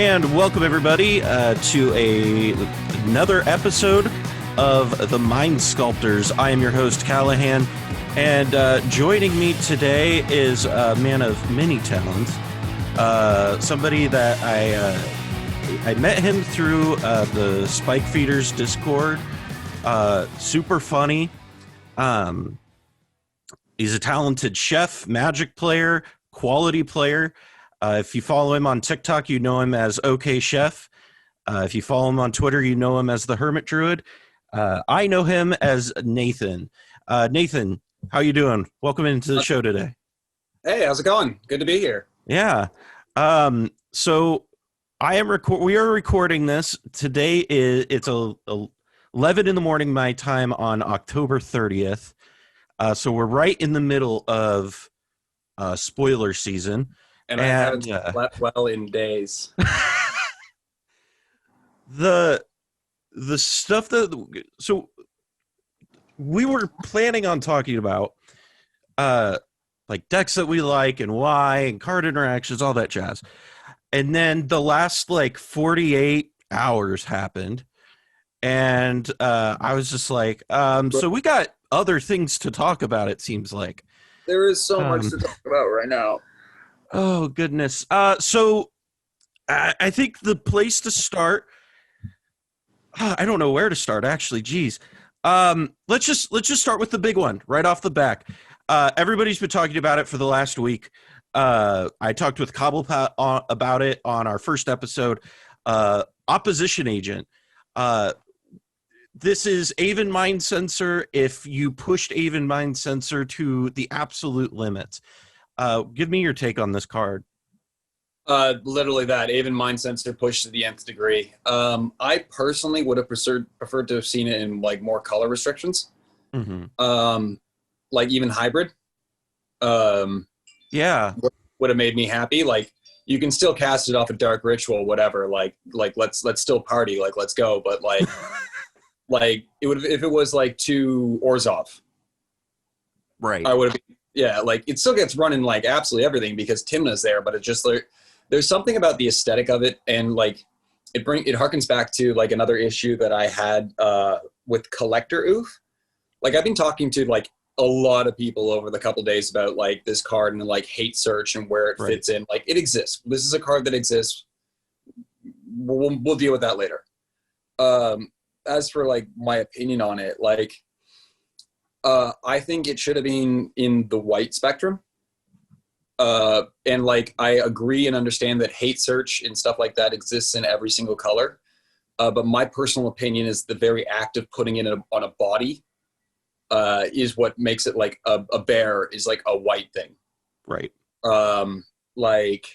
And welcome everybody to another episode of The Mind Sculptors. I am your host, Callahan, and joining me today is a man of many talents. Somebody that I met him through the Spike Feeders Discord. Super funny. He's a talented chef, magic player, quality player. If you follow him on TikTok, you know him as Okaychef. If you follow him on Twitter, you know him as the Hermit Druid. I know him as Nathan. Nathan, how you doing? Welcome into the show today. Hey, how's it going? Good to be here. Yeah. So we are recording this today. It's 11 in the morning my time on October 30th. So we're right in the middle of spoiler season. And I haven't slept well in days. The stuff so we were planning on talking about like decks that we like and why and card interactions, all that jazz. And then the last like 48 hours happened. And I was just like, so we got other things to talk about, it seems like. There is so much to talk about right now. Oh, goodness. So I think the place to start, I don't know where to start, actually. Geez. Let's just start with the big one right off the back. Everybody's been talking about it for the last week. I talked with Cobblepot about it on our first episode. Opposition Agent. This is Aven Mind Sensor if you pushed Aven Mind Sensor to the absolute limits. Give me your take on this card. Literally that. Aven Mind Sensor pushed to the nth degree. I personally would have preferred to have seen it in like more color restrictions. Mm-hmm. Like even hybrid. Yeah. Would have made me happy. Like you can still cast it off a Dark Ritual, whatever. Like let's still party. Like let's go. But like like it would if it was like to Orzhov. Right. I would have. Yeah, like it still gets run in like absolutely everything because Timna's there, but it's just like there's something about the aesthetic of it, and like it harkens back to like another issue that I had with Collector Oof. Like I've been talking to like a lot of people over the couple days about like this card and like hate search and where it fits in. Like it exists. This is a card that exists. We'll deal with that later. As for like my opinion on it, like. I think it should have been in the white spectrum. And like, I agree and understand that hate search and stuff like that exists in every single color. But my personal opinion is the very act of putting it on a body is what makes it like a bear is like a white thing. Right. Like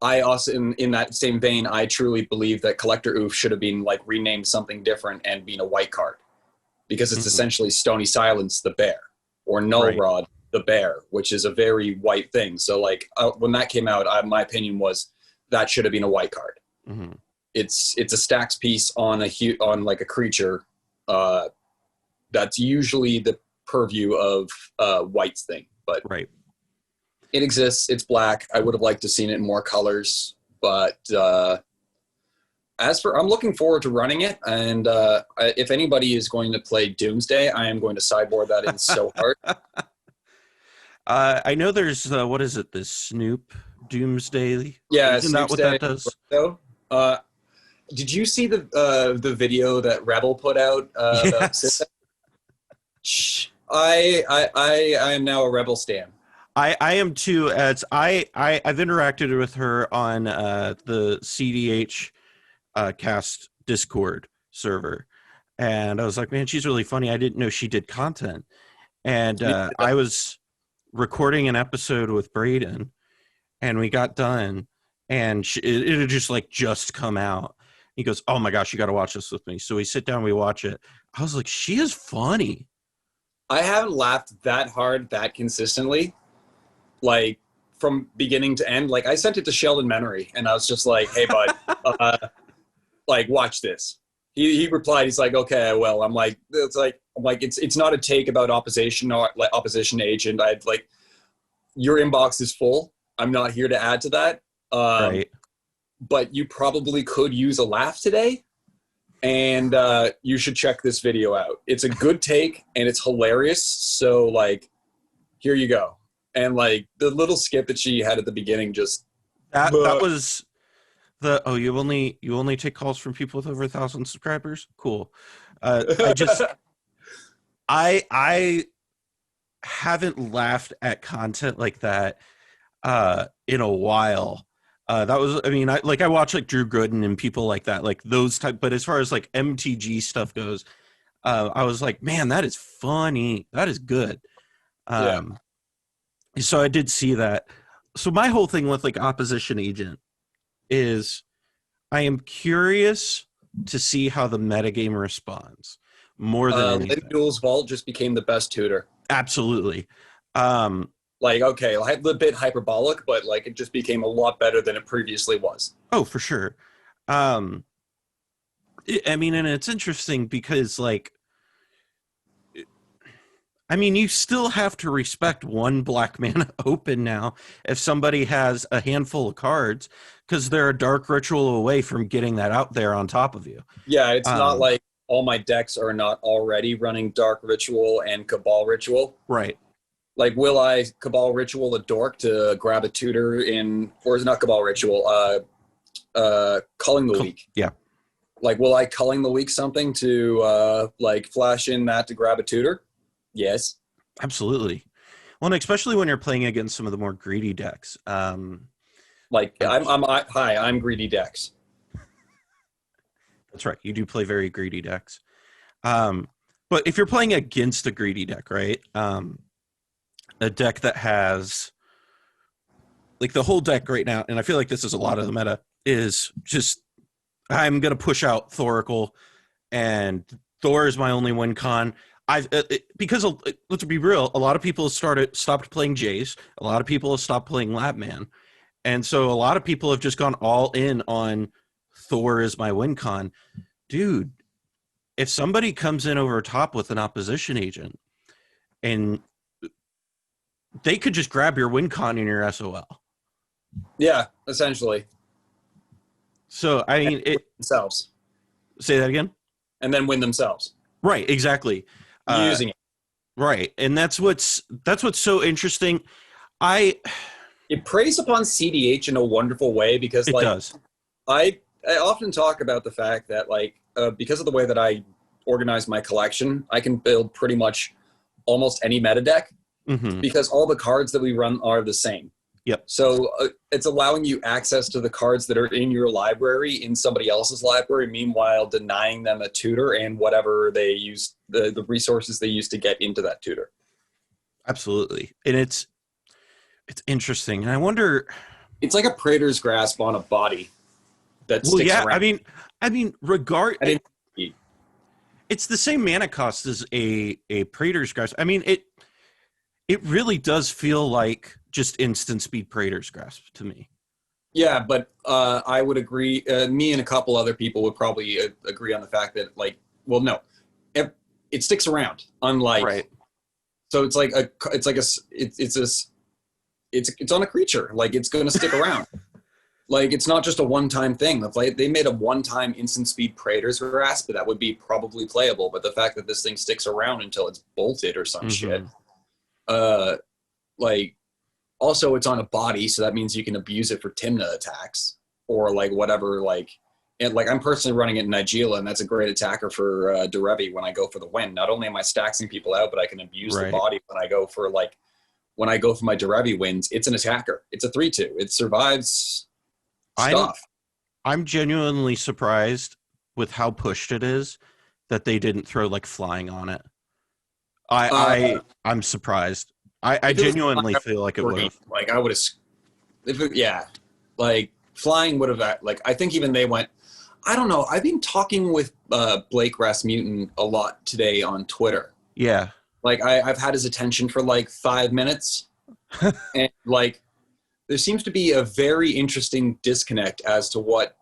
I also, in that same vein, I truly believe that Collector Oof should have been like renamed something different and being a white card. Because it's essentially Stony Silence the bear, or Null Rod the bear, which is a very white thing. So like when that came out, my opinion was that should have been a white card. Mm-hmm. It's a stacks piece on like a creature. That's usually the purview of White's thing, but it exists. It's black. I would have liked to seen it in more colors, but. I'm looking forward to running it, and if anybody is going to play Doomsday, I am going to sideboard that in so hard. I know there's what is it? This Snoop Doomsday? Yeah, isn't that what that does? Did you see the video that Rebel put out? Yes. I am now a Rebel stan. I am too. As I've interacted with her on the CDH. Cast Discord server, and I was like, man, she's really funny. I didn't know she did content, and I was recording an episode with Braden, and we got done, and it had just come out. He goes, oh my gosh, you got to watch this with me. So we sit down, we watch it. I was like, she is funny. I haven't laughed that hard that consistently, like from beginning to end. Like I sent it to Sheldon Menery, and I was just like, hey bud. Like, watch this. He replied, he's like, okay, well, I'm like, it's not a take about opposition or like opposition agent. I'd like, your inbox is full. I'm not here to add to that. Right. but you probably could use a laugh today. And you should check this video out. It's a good take and it's hilarious. So like, here you go. And like the little skit that she had at the beginning, just that was the you only take calls from people with over 1,000 subscribers. Cool. I haven't laughed at content like that in a while. That was, I mean, I watch like Drew Gooden and people like that, like those type. But as far as like MTG stuff goes, I was like, man, that is funny. That is good. So I did see that. So my whole thing with like Opposition Agent is I am curious to see how the metagame responds more than anything. Duel's Vault just became the best tutor. Absolutely. Like, okay, a bit hyperbolic, but like it just became a lot better than it previously was. Oh, for sure. I mean, and it's interesting because like, I mean, you still have to respect one black mana open now if somebody has a handful of cards, because they're a dark ritual away from getting that out there on top of you. Yeah, it's not like all my decks are not already running dark ritual and cabal ritual. Right. Like, will I cabal ritual a dork to grab a tutor in, or is it not cabal ritual? Culling the Weak. Yeah. Like, will I Culling the Weak something to like flash in that to grab a tutor? Yes. Absolutely. Well, and especially when you're playing against some of the more greedy decks. Like, I'm greedy decks. That's right. You do play very greedy decks. But if you're playing against a greedy deck, right? A deck that has like the whole deck right now, and I feel like this is a lot of the meta, is just I'm gonna push out Thoracle, and Thor is my only win con. Because let's be real, a lot of people stopped playing Jace, a lot of people have stopped playing Labman, and so a lot of people have just gone all in on Thor is my win con. Dude, if somebody comes in over top with an Opposition Agent and they could just grab your win con in your SOL. Yeah, essentially. So, I mean, themselves. Say that again? And then win themselves. Right, exactly. Using it. Right, and that's what's so interesting. It preys upon CDH in a wonderful way because, like, it does. I often talk about the fact that, like, because of the way that I organize my collection, I can build pretty much almost any meta deck. Mm-hmm. Because all the cards that we run are the same. Yep. So it's allowing you access to the cards that are in your library in somebody else's library, meanwhile denying them a tutor and whatever they use, the resources they use to get into that tutor. Absolutely. And it's interesting. And I wonder... It's like a Praetor's Grasp on a body that sticks around. I mean, it's the same mana cost as a Praetor's Grasp. I mean, it really does feel like just instant speed Praetor's Grasp to me. Yeah, but I would agree. Me and a couple other people would probably agree on the fact that, like, well, no, it sticks around. Unlike, right. So it's on a creature. Like, it's going to stick around. Like, it's not just a one-time thing. Like, they made a one-time instant speed Praetor's Grasp, but that would be probably playable. But the fact that this thing sticks around until it's bolted or some shit. Like, also it's on a body, so that means you can abuse it for Tymna attacks or like whatever. Like, and like I'm personally running it in Najeela, and that's a great attacker for Derevi when I go for the win. Not only am I staxing people out, but I can abuse the body when I go for my Derevi wins. It's an attacker. It's a 3/2. It survives stuff. I'm genuinely surprised with how pushed it is that they didn't throw like flying on it. I'm surprised. I genuinely feel like it would have. Like, I would have. Yeah. Like, flying would have. Like, I think even they went. I don't know. I've been talking with Blake Rasmussen a lot today on Twitter. Yeah. Like, I've had his attention for like 5 minutes. And like, there seems to be a very interesting disconnect as to what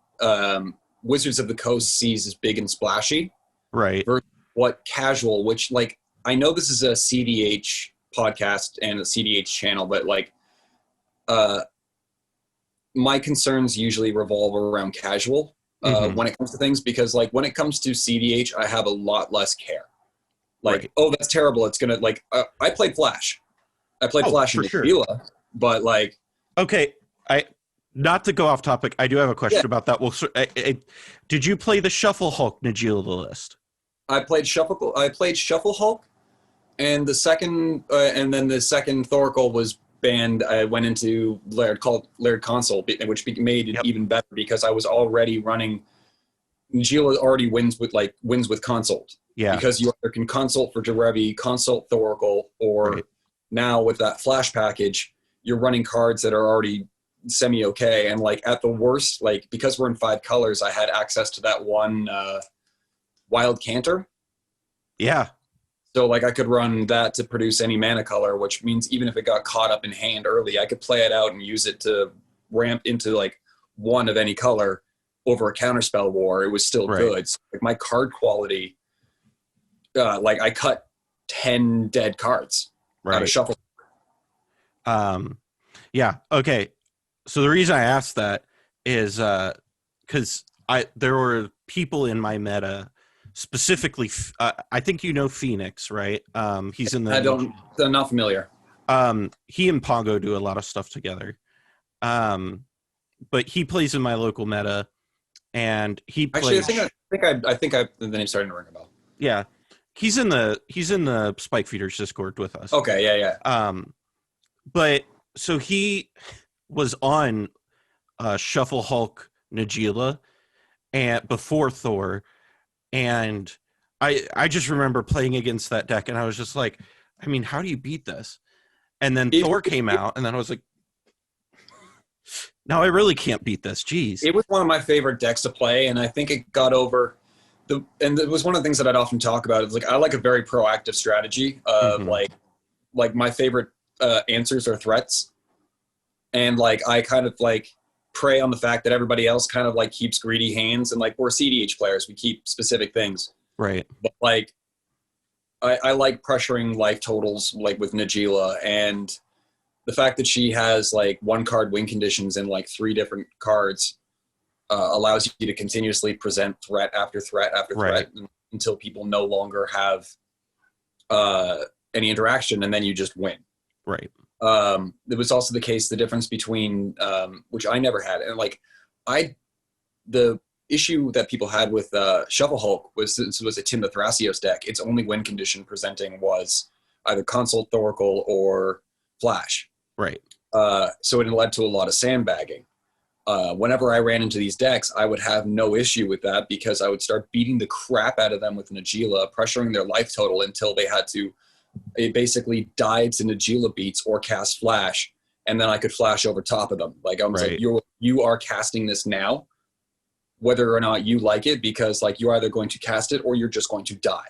Wizards of the Coast sees as big and splashy. Right. Versus what casual, which, like, I know this is a CDH podcast and a CDH channel, but like, my concerns usually revolve around casual when it comes to things, because like when it comes to CDH, I have a lot less care. Like, Right. oh, that's terrible. It's gonna like I played Flash. I played Flash in for sure. Najeela, but like, Okay, I not to go off topic. I do have a question yeah, about that. Well, did you play the Shuffle Hulk Najeela list? I played Shuffle Hulk, and the second and then the second Thoracle was banned. I went into Laird Console, which made it even better because I was already running. Najeela already wins with Consult. Yeah. Because you either can Consult for Derevi, Consult Thoracle, or now with that Flash package, you're running cards that are already semi-okay. And like at the worst, like because we're in 5 colors, I had access to that one Wild Canter. Yeah. So like I could run that to produce any mana color, which means even if it got caught up in hand early, I could play it out and use it to ramp into like one of any color over a counterspell war. It was still good. So, like my card quality, like I cut 10 dead cards out of Shuffle. Yeah. Okay. So the reason I asked that is because there were people in my meta, specifically. I think you know Phoenix, right? He's in the. I'm not familiar. He and Pongo do a lot of stuff together. But he plays in my local meta, and he plays. Actually, I think the name's starting to ring a bell. Yeah. He's in the Spike Feeders Discord with us. Okay, yeah. But so he was on Shuffle Hulk Najeela and before Thor, and I just remember playing against that deck, and I was just like, I mean, how do you beat this? And then Thor came out, and then I was like, no, I really can't beat this. Jeez. It was one of my favorite decks to play, and I think it got over. And it was one of the things that I'd often talk about. It's like I like a very proactive strategy of like my favorite answers are threats, and like I kind of like prey on the fact that everybody else kind of like keeps greedy hands, and like we're CDH players, we keep specific things, right? But like I like pressuring life totals like with Najeela, and the fact that she has like 1-card win conditions in like 3 different cards. Allows you to continuously present threat after threat after threat until people no longer have any interaction, and then you just win. Right. It was also the case, the difference between, which I never had, and like the issue that people had with Shuffle Hulk was it was a Timba Thrasios deck. Its only win condition presenting was either Consult Thoracle or Flash. Right. So it led to a lot of sandbagging. Whenever I ran into these decks, I would have no issue with that because I would start beating the crap out of them with Najeela, pressuring their life total until they had to basically die to Najeela beats or cast Flash, and then I could Flash over top of them. Like I was like, you are casting this now, whether or not you like it, because like you're either going to cast it or you're just going to die.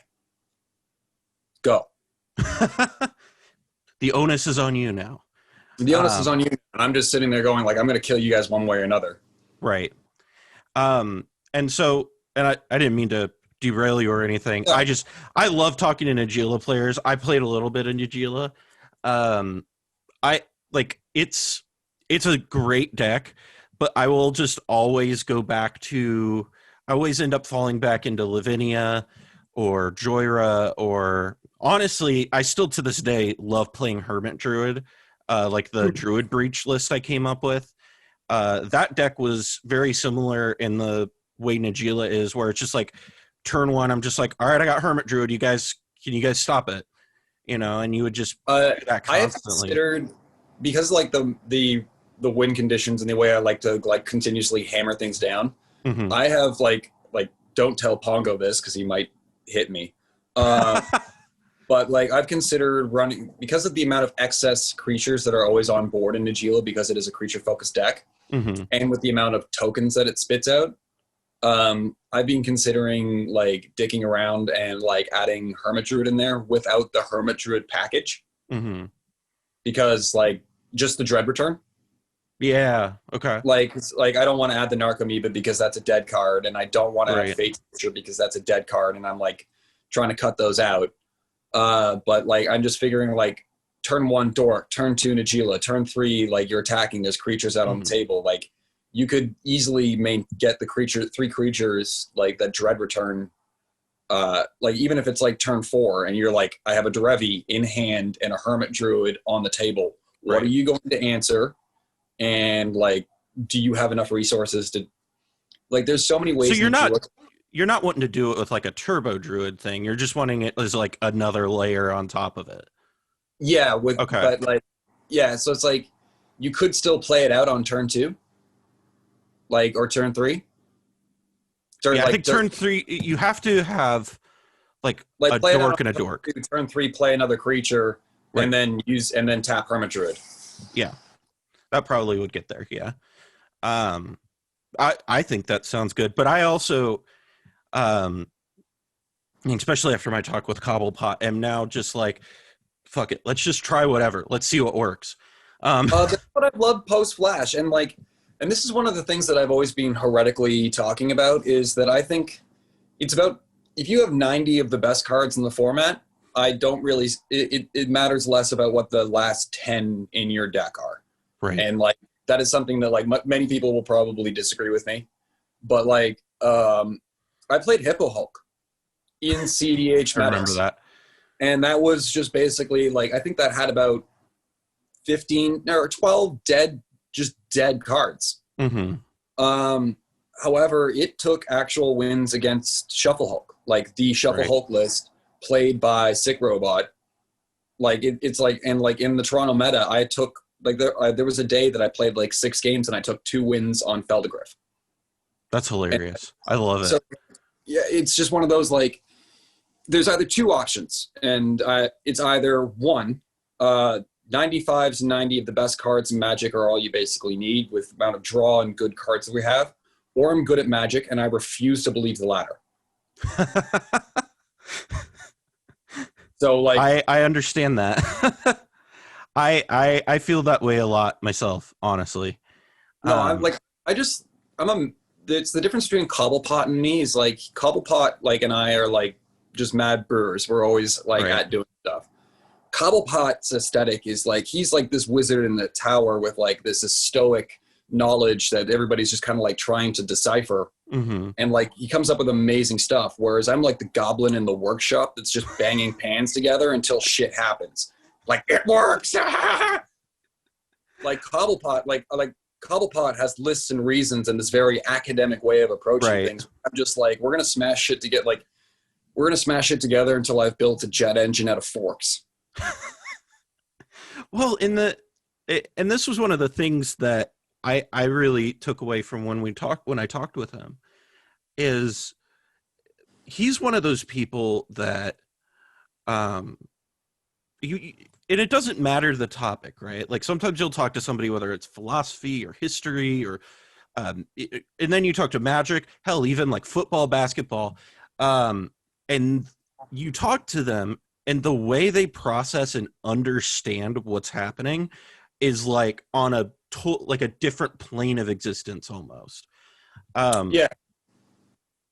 Go. The onus is on you now. The onus is on you. I'm just sitting there going like, I'm going to kill you guys one way or another. Right. And so, and I didn't mean to derail you or anything. Yeah. I love talking to Najeela players. I played a little bit of Najeela. It's a great deck, but I will just always go back to, I always end up falling back into Lavinia or Joyra, or honestly, I still to this day love playing Hermit Druid. Like the Druid Breach list I came up with. That deck was very similar in the way Najeela is, where it's just like turn 1, I'm just like, all right, I got Hermit Druid. Can you guys stop it? You know, and you would just do that constantly. I have considered, because like the win conditions and the way I like to like continuously hammer things down. Mm-hmm. I have like don't tell Pongo this because he might hit me. But like I've considered running, because of the amount of excess creatures that are always on board in Najeela, because it is a creature focused deck, and with the amount of tokens that it spits out, I've been considering like dicking around and like adding Hermit Druid in there without the Hermit Druid package, because like just the Dread Return. Yeah. Okay. Like I don't want to add the Narcomoeba because that's a dead card, and I don't want to add Fate Teacher because that's a dead card, and I'm like trying to cut those out. But like I'm just figuring like turn 1 Dork, turn 2 Najeela, turn 3 like you're attacking, there's creatures out on the table. Like you could easily get the 3 creatures like that dread return. Like even if it's like turn 4 and you're like, I have a Derevi in hand and a Hermit Druid on the table. What are you going to answer? And like, do you have enough resources to, like, there's so many ways. So you're not wanting to do it with like a turbo druid thing. You're just wanting it as like another layer on top of it. Yeah. But like, yeah. So it's like, you could still play it out on turn 2, like, or turn 3. I think turn 3, you have to have like a play dork and a dork. Turn 3, play another creature, and then tap Hermit Druid. Yeah, that probably would get there. Yeah, I think that sounds good. But I also, especially after my talk with Cobblepot, am now just like, fuck it, let's just try whatever. Let's see what works. That's what I've loved post Flash, and like. And this is one of the things that I've always been heretically talking about, is that I think it's about, if you have 90 of the best cards in the format, I don't really, it matters less about what the last 10 in your deck are. Right. And like, that is something that like many people will probably disagree with me. But like, I played Hippo Hulk in CDH I remember that. And that was just basically like, I think that had about 15 or 12 dead cards. Mm-hmm. However, it took actual wins against Shuffle Hulk, like the Shuffle Hulk list played by Sick Robot. Like it's like, and like in the Toronto meta, I took like there was a day that I played like 6 games and I took 2 wins on Feldegriff. That's hilarious. I love it. So yeah, it's just one of those, like, there's either 2 options, and it's either one, 95s and 90 of the best cards in Magic are all you basically need with the amount of draw and good cards that we have, or I'm good at Magic and I refuse to believe the latter. So like, I understand that. I feel that way a lot myself, honestly. No, it's the difference between Cobblepot and me is like Cobblepot, like, and I are like just mad brewers. We're always like at doing stuff. Cobblepot's aesthetic is like, he's like this wizard in the tower with like this stoic knowledge that everybody's just kind of like trying to decipher. Mm-hmm. And like, he comes up with amazing stuff. Whereas I'm like the goblin in the workshop that's just banging pans together until shit happens. Like, it works. Like Cobblepot, like Cobblepot has lists and reasons and this very academic way of approaching things. I'm just like, we're going to smash shit together. We're going to smash it together until I've built a jet engine out of forks. Well, and this was one of the things that I really took away from when I talked with him, is he's one of those people that and it doesn't matter the topic, right? Like sometimes you'll talk to somebody, whether it's philosophy or history or and then you talk to Magic, hell, even like football, basketball, and you talk to them, and the way they process and understand what's happening is like on a like a different plane of existence almost. Yeah.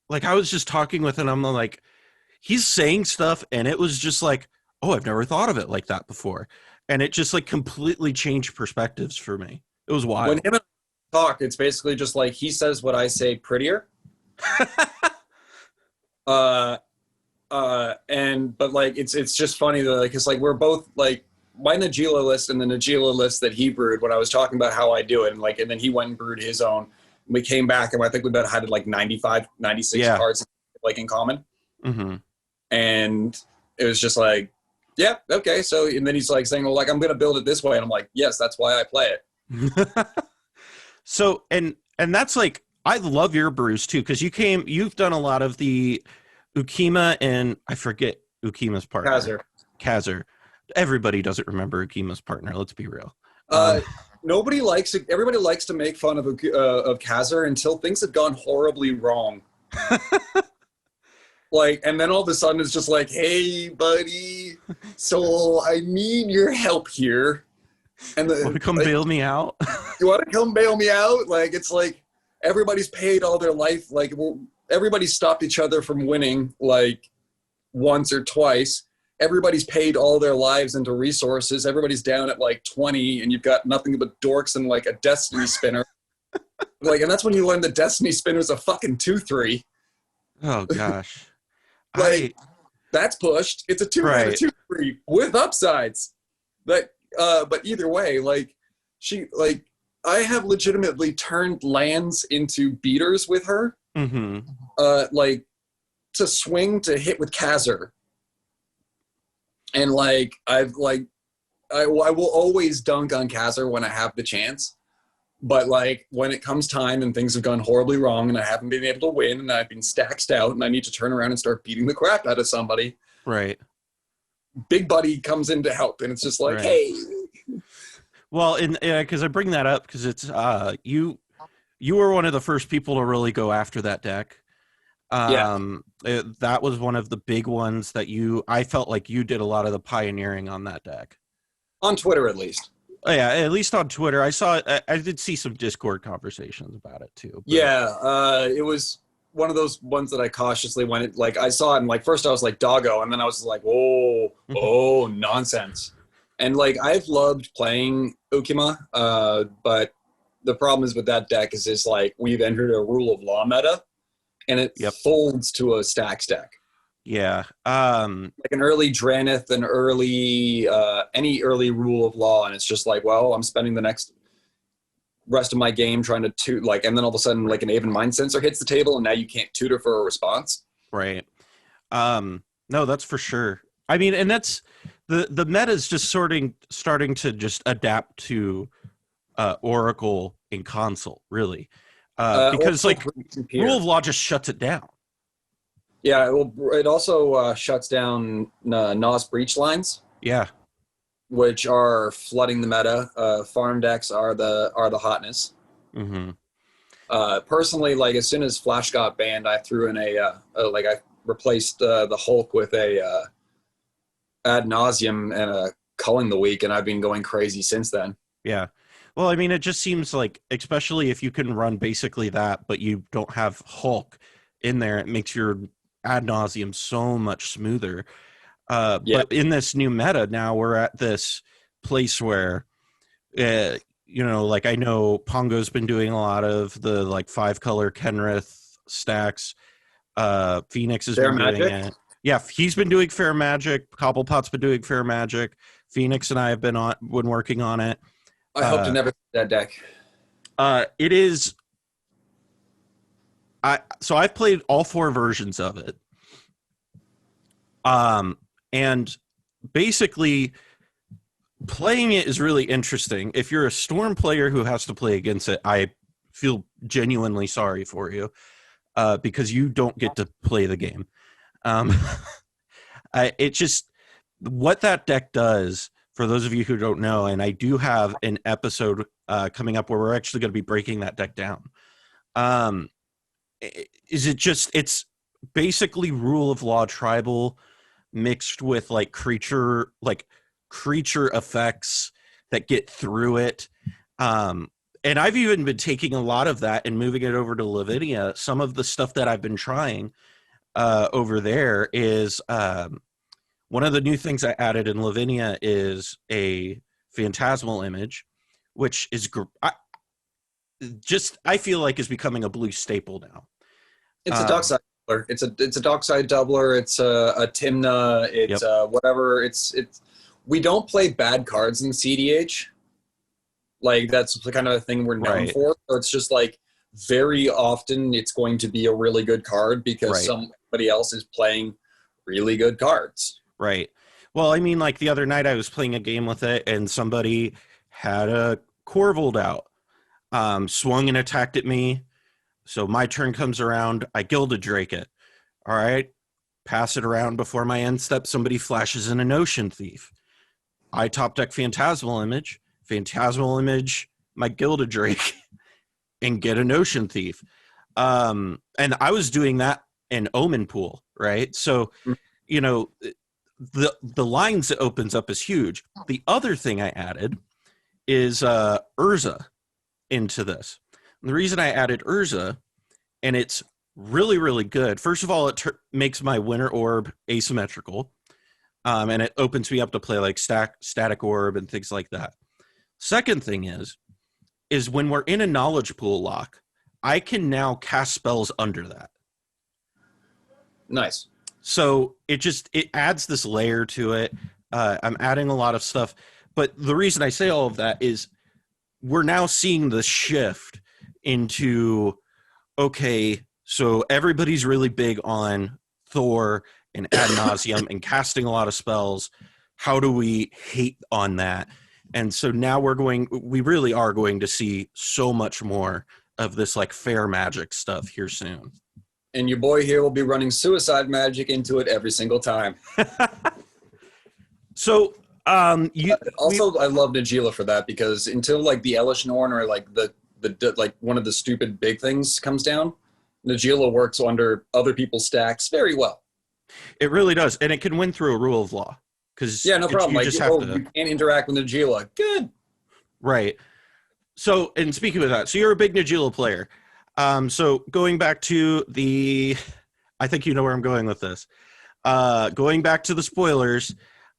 Like I was just talking with him, I'm like, he's saying stuff, and it was just like, oh, I've never thought of it like that before. And it just like completely changed perspectives for me. It was wild. When him and I talk, it's basically just like he says what I say prettier. But like it's just funny that like it's like we're both like my Najeela list and the Najeela list that he brewed when I was talking about how I do it, and then he went and brewed his own. We came back and I think we about had like 95, 96 cards like in common. Mm-hmm. And it was just like, yeah, okay. So, and then he's like saying, well, like, I'm going to build it this way. And I'm like, yes, that's why I play it. So, and that's like, I love your brews too, because you've done a lot of the Ukima, and I forget Ukima's partner. Kazir. Everybody doesn't remember Ukima's partner. Let's be real. Nobody likes it. Everybody likes to make fun of Kazir until things have gone horribly wrong. Like, and then all of a sudden it's just like, hey, buddy, so I need your help here. And want to come bail me out? You want to come bail me out? Like, it's like everybody's paid all their life. Like, everybody stopped each other from winning like once or twice. Everybody's paid all their lives into resources. Everybody's down at like 20, and you've got nothing but dorks and like a destiny spinner. Like, and that's when you learn that Destiny Spinner's a fucking 2/3. Oh gosh. Like, that's pushed. It's a 2 and a Right. 2/3 with upsides. But either way, like, I have legitimately turned lands into beaters with her. Mm-hmm. Like, to swing to hit with Kazir. And like, I will always dunk on Kazir when I have the chance. But like, when it comes time and things have gone horribly wrong and I haven't been able to win and I've been stacked out and I need to turn around and start beating the crap out of somebody, Right. Big Buddy comes in to help. And it's just like, Right. hey. Well, and because I bring that up because it's you were one of the first people to really go after that deck. That was one of the big ones that I felt like you did a lot of the pioneering on that deck. On Twitter, at least. Oh, yeah, at least on Twitter. I did see some Discord conversations about it too. But. Yeah, it was one of those ones that I cautiously went it, like I saw it and like first I was like doggo and then I was like, oh nonsense. And like I've loved playing Ukima, but the problem is with that deck is like we've entered a rule of law meta and it folds to a stacks deck. Yeah. Like an early Dranith, an early any early rule of law, and it's just like, well, I'm spending the next rest of my game trying to like, and then all of a sudden like an Aven Mind Sensor hits the table and now you can't tutor for a response. Right. No, that's for sure. I mean, and that's the meta is just starting to just adapt to Oracle in console, really. Because like rule of law just shuts it down. Yeah, it also shuts down Nas breach lines. Yeah, which are flooding the meta. Farm decks are the hotness. Mm-hmm. Personally, like as soon as Flash got banned, I threw in I replaced the Hulk with a Ad Nauseum and a Culling the Week, and I've been going crazy since then. Yeah. Well, I mean, it just seems like, especially if you can run basically that, but you don't have Hulk in there, it makes your Ad Nauseum so much smoother. But in this new meta now, we're at this place where, like I know Pongo's been doing a lot of the like 5-color Kenrith stacks. Phoenix has been doing it. Yeah, he's been doing Fair Magic. Cobblepot's been doing Fair Magic. Phoenix and I have been working on it. I hope to never see that deck. It is. So I've played all 4 versions of it. And basically playing it is really interesting. If you're a Storm player who has to play against it, I feel genuinely sorry for you, because you don't get to play the game. It just, what that deck does, for those of you who don't know, and I do have an episode coming up where we're actually going to be breaking that deck down. It's basically rule of law tribal mixed with like creature effects that get through it. And I've even been taking a lot of that and moving it over to Lavinia. Some of the stuff that I've been trying over there is one of the new things I added in Lavinia is a phantasmal image, which is I feel like is becoming a blue staple now. It's a dockside doubler. It's a dockside doubler. It's a Timna. It's whatever. It's we don't play bad cards in CDH. Like that's the kind of thing we're known for. So it's just like very often it's going to be a really good card because somebody else is playing really good cards. Right. Well, I mean, like the other night I was playing a game with it and somebody had a Corvold out, swung and attacked at me. So my turn comes around. I Gilded Drake it. All right. Pass it around before my end step. Somebody flashes in a Notion Thief. I top deck Phantasmal Image, my Gilded Drake, and get a Notion Thief. And I was doing that in Omen Pool, right? So, the lines it opens up is huge. The other thing I added is Urza into this. And the reason I added Urza, and it's really, really good. First of all, it makes my Winter Orb asymmetrical. And it opens me up to play like Static Orb and things like that. Second thing is when we're in a Knowledge Pool lock, I can now cast spells under that. Nice. So it adds this layer to it. I'm adding a lot of stuff, but the reason I say all of that is we're now seeing the shift into, okay, so everybody's really big on Thor and ad nauseum and casting a lot of spells. How do we hate on that? And so now we really are going to see so much more of this like fair magic stuff here soon. And your boy here will be running suicide magic into it every single time. So I love Najeela for that, because until like the Elish Norn or like the like one of the stupid big things comes down, Najeela works under other people's stacks very well. It really does, and it can win through a rule of law. Because no problem. You like, just have to. You can't interact with Najeela. Good. Right. So, and speaking of that, so you're a big Najeela player. So going back to I think you know where I'm going with this. Going back to the spoilers,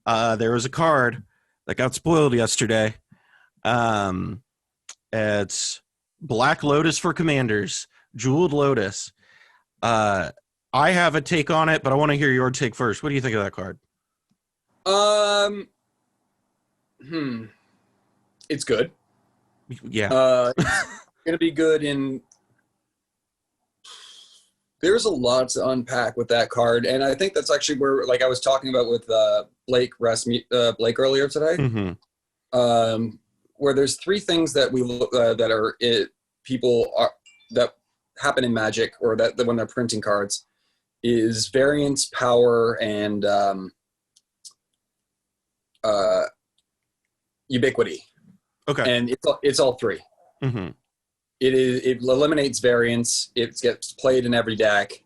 there was a card that got spoiled yesterday. It's Black Lotus for Commanders, Jeweled Lotus. I have a take on it, but I want to hear your take first. What do you think of that card? It's good. Yeah. It's gonna be good in. There's a lot to unpack with that card, and I think that's actually where, like I was talking about with Blake earlier today, where there's three things that we look that are people are that happen in Magic, or that when they're printing cards, is variance, power, and ubiquity. Okay. And it's all three. Mm-hmm. It eliminates variance. It gets played in every deck,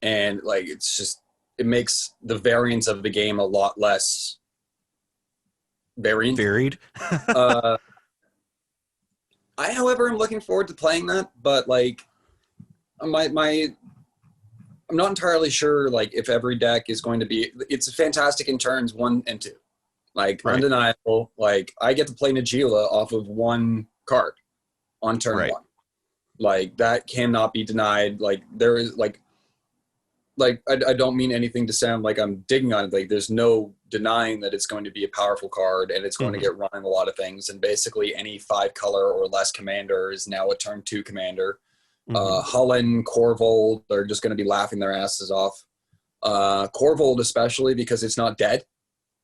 and like it makes the variance of the game a lot less varied. I, however, am looking forward to playing that, but like I'm not entirely sure like if every deck is going to be. It's fantastic in turns 1 and 2, like right. Undeniable. Like I get to play Najeela off of one card on turn right. 1. Like that cannot be denied. Like there is like I don't mean anything to sound like I'm digging on it. Like there's no denying that it's going to be a powerful card, and it's going to get run in a lot of things. And basically any 5-color or less commander is now a turn 2 commander. Hullen, Corvold, they're just going to be laughing their asses off. Corvold especially, because it's not dead.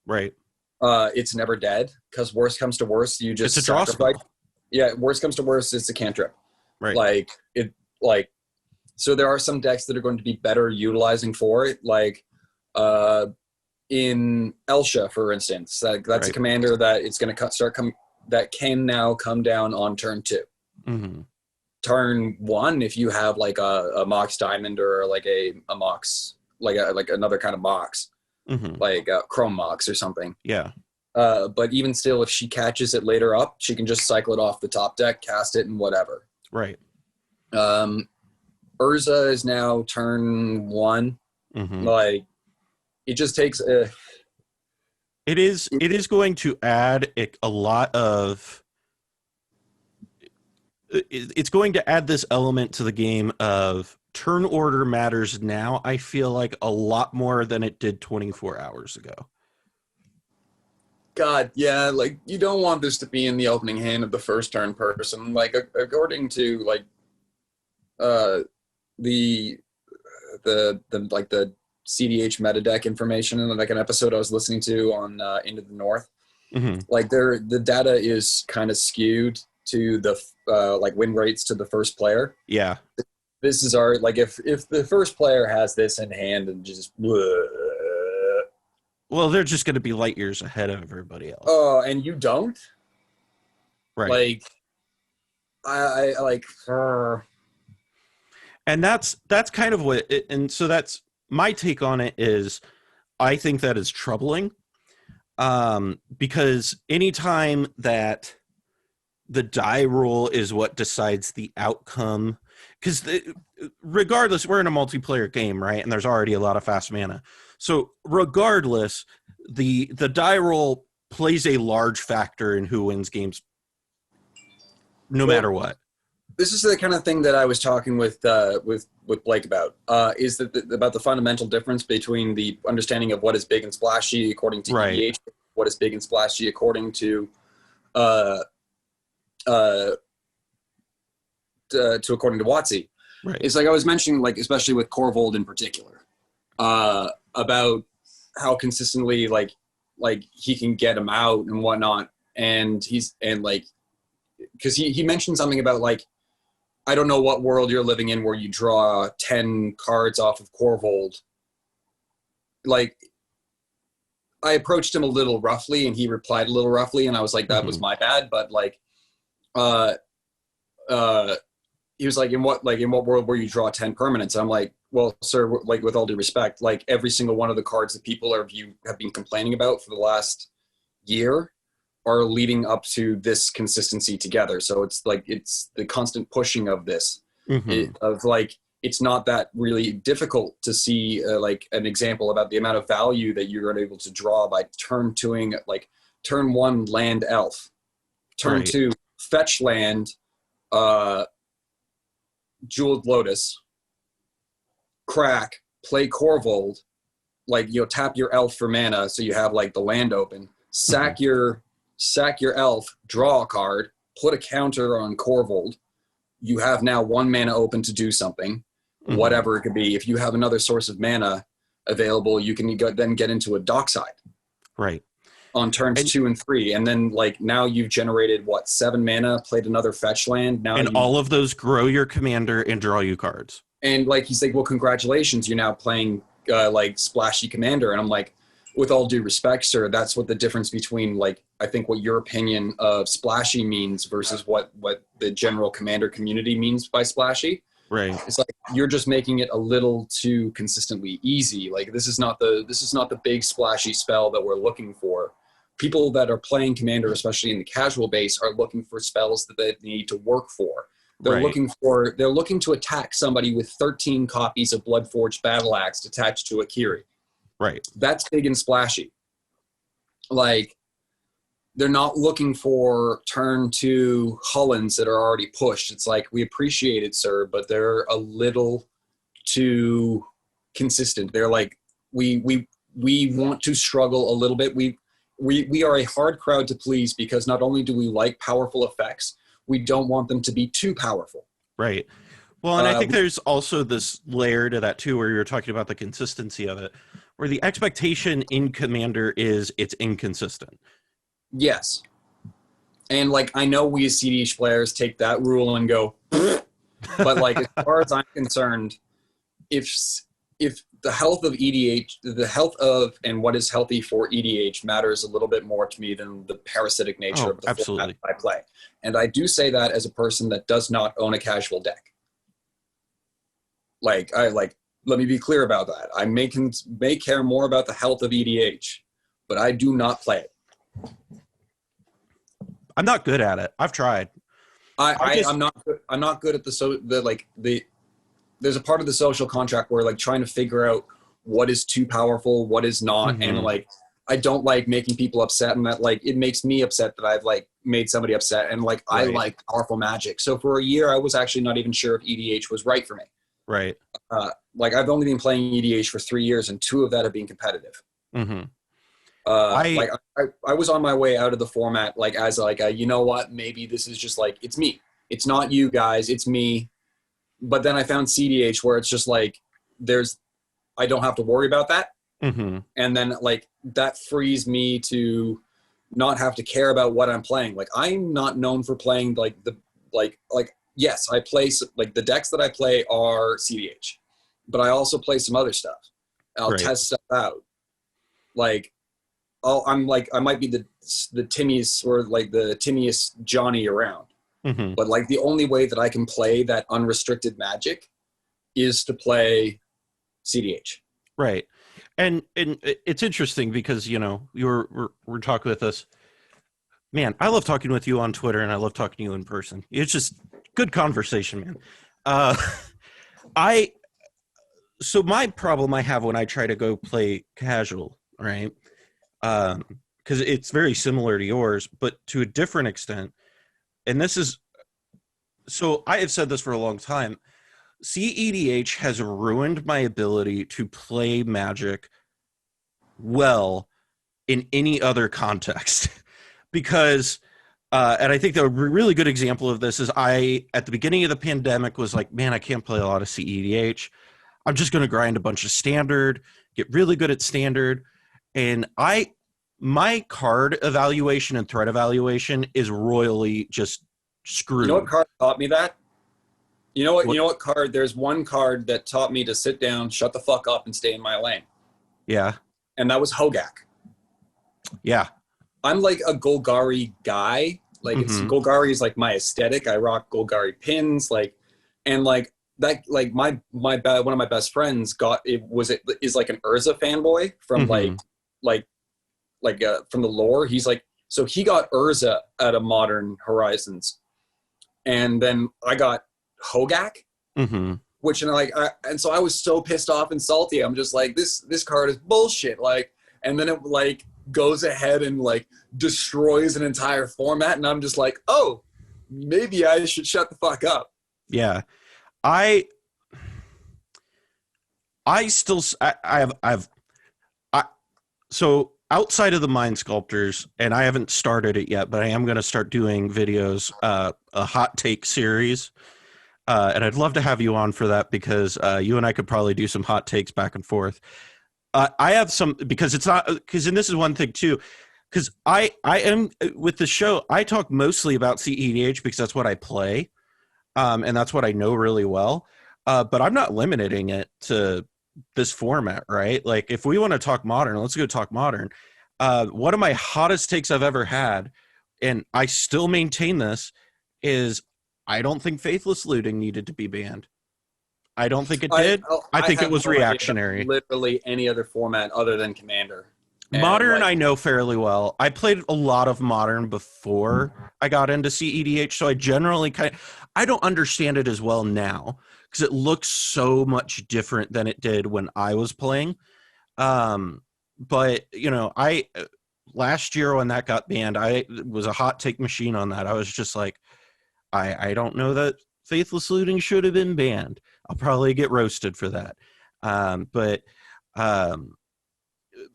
Right. It's never dead, because worst comes to worst, you just it's a draw spell. Yeah, worst comes to worst, it's a cantrip. Right. So there are some decks that are going to be better utilizing for it, like in Elsha, for instance. That's right. A commander that it's going to that can now come down on turn 2. Mm-hmm. Turn 1, if you have like a Mox Diamond or like a Mox, like another kind of Mox, like a Chrome Mox or something. Yeah. But even still, if she catches it later up, she can just cycle it off the top deck, cast it, and whatever. Right. Urza is now turn 1. Like, it just takes a... It is going to add a lot of... It's going to add this element to the game of turn order matters now, I feel like, a lot more than it did 24 hours ago. God, yeah, like, you don't want this to be in the opening hand of the first turn person. Like, according to, like, the CDH meta deck information, and like an episode I was listening to on Into the North, like the data is kind of skewed to the like win rates to the first player. Yeah. This is our, like, if the first player has this in hand and just well, they're just going to be light years ahead of everybody else. Oh, and you don't? Right. Like, I like and that's kind of what it, and so that's my take on it. Is I think that is troubling, because anytime that the die roll is what decides the outcome, because regardless, we're in a multiplayer game, right? And there's already a lot of fast mana. So regardless, the die roll plays a large factor in who wins games, no matter what. this is the kind of thing that I was talking with Blake about. Is that about the fundamental difference between the understanding of what is big and splashy according to Right. EDH, what is big and splashy according to uh, uh, according to WotC. Right. It's like I was mentioning, like especially with Corvold in particular, about how consistently like he can get him out and whatnot, and like because he mentioned something about like, I don't know what world you're living in where you draw 10 cards off of Corvold. Like, I approached him a little roughly, and he replied a little roughly, and I was like, that was my bad. But like, he was like, in what world where you draw 10 permanents? And I'm like, well, sir, like with all due respect, like every single one of the cards that people have been complaining about for the last year are leading up to this consistency together. So it's like, it's the constant pushing of this, it's not that really difficult to see like an example about the amount of value that you're able to draw by turn 1 land elf, turn 2 fetch land, Jeweled Lotus, crack, play Corvold, like tap your elf for mana so you have like the land open, sack your elf, draw a card, put a counter on Corvold. You have now 1 mana open to do something, whatever it could be. If you have another source of mana available, you can then get into a dockside. Right. On turns 2 and 3, and then like now you've generated 7 mana, played another fetch land. Now all of those grow your commander and draw you cards. And like he's like, well, congratulations, you're now playing like splashy commander. And I'm like, with all due respect, sir, that's what the difference between like I think what your opinion of splashy means versus what the general commander community means by splashy. Right. It's like you're just making it a little too consistently easy. Like this is not the big splashy spell that we're looking for. People that are playing commander, especially in the casual base, are looking for spells that they need to work for. They're looking to attack somebody with 13 copies of Bloodforged Battle Axe attached to a Kiri. Right. That's big and splashy. Like, they're not looking for turn 2 Hullens that are already pushed. It's like, we appreciate it, sir, but they're a little too consistent. They're like, we want to struggle a little bit. We are a hard crowd to please because not only do we like powerful effects, we don't want them to be too powerful. Right. Well, and I think there's also this layer to that too, where you're talking about the consistency of it, where the expectation in Commander is it's inconsistent. Yes. And like, I know we as CDH players take that rule and go, but like, as far as I'm concerned, if the health of EDH, the health of and what is healthy for EDH matters a little bit more to me than the parasitic nature of the format I play. And I do say that as a person that does not own a casual deck. Let me be clear about that. I may care more about the health of EDH, but I do not play it. I'm not good at it. I've tried. I'm not good at there's a part of the social contract where like trying to figure out what is too powerful, what is not. And like, I don't like making people upset, and that like, it makes me upset that I've like made somebody upset. And like, I like powerful magic. So for a year, I was actually not even sure if EDH was right for me. Right. Like I've only been playing EDH for 3 years, and 2 of that have been competitive. I was on my way out of the format, like as like you know what, maybe this is just like, it's me. It's not you guys, it's me. But then I found CDH where it's just like, I don't have to worry about that. And then like, that frees me to not have to care about what I'm playing. Like, I'm not known for playing yes, I play like the decks that I play are CDH, but I also play some other stuff. I'll test stuff out. Like, I might be the Timmy's or like the Timmyest Johnny around. But like the only way that I can play that unrestricted Magic is to play CDH. Right. And it's interesting because, we're talking with us. Man, I love talking with you on Twitter, and I love talking to you in person. It's just good conversation, man. So my problem I have when I try to go play casual, right? Because it's very similar to yours, but to a different extent. And this is so I have said this for a long time. CEDH has ruined my ability to play Magic well in any other context because and I think the really good example of this is I at the beginning of the pandemic was like, man, I can't play a lot of CEDH. I'm just going to grind a bunch of standard, get really good at standard, and my card evaluation and threat evaluation is royally just You know what screwed. card taught me that? You know what? What? You know what card? There's one card that taught me to sit down, shut the fuck up, and stay in my lane, Yeah, and that was Hogak. yeah, I'm like a Golgari guy. Like it's mm-hmm. Golgari is like my aesthetic. I rock Golgari pins, like, and like that. Like my one of my best friends got it is like an Urza fanboy from Mm-hmm. like from the lore. He's like, so he got Urza out of Modern Horizons, and then I got Hogak, Mm-hmm. which and so I was so pissed off and salty. I'm just like, this card is bullshit. Like, and then it like goes ahead and like destroys an entire format, and I'm just like, oh, maybe I should shut the fuck up. Yeah, I I still I've I so outside of the mind sculptors, and I haven't started it yet, but I am going to start doing videos, a hot take series, and I'd love to have you on for that because you and I could probably do some hot takes back and forth. I have some because it's not because, and this is one thing too, because I am with the show. I talk mostly about CEDH because that's what I play, and that's what I know really well. But I'm not limiting it to this format, right? Like, if we want to talk modern, let's go talk modern. One of my hottest takes I've ever had, and I still maintain this, is I don't think faithless looting needed to be banned. I don't think it did. I I think it have was no idea about reactionary. literally any other format other than Commander. And Modern, like, I know fairly well. I played a lot of modern before I got into CEDH, so I generally I don't understand it as well now because it looks so much different than it did when I was playing. But I last year when that got banned, I was a hot take machine on that. I was just like, I don't know that faithless looting should have been banned. I'll probably get roasted for that. But um,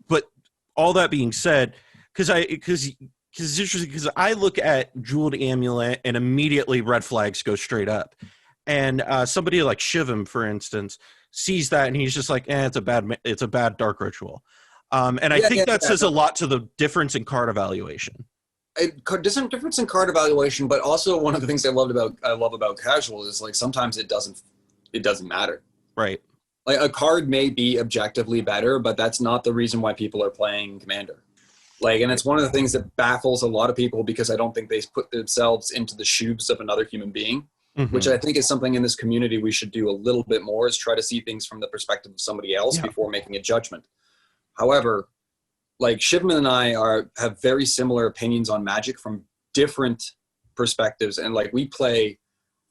but all that being said, because it's interesting because I look at Jeweled Amulet and immediately red flags go straight up. And somebody like Shivim, for instance, sees that and he's just like, it's a bad dark ritual. And I yeah, think yeah, that yeah. says a lot to the difference in card evaluation. Difference in card evaluation, but also one of the things I love about casual is like sometimes it doesn't matter. Right. Like a card may be objectively better, but that's not the reason why people are playing Commander. Like, and it's one of the things that baffles a lot of people because I don't think they put themselves into the shoes of another human being, which Mm-hmm. I think is something in this community we should do a little bit more, is try to see things from the perspective of somebody else Yeah. before making a judgment. However, like Shivman and I have very similar opinions on Magic from different perspectives, and like we play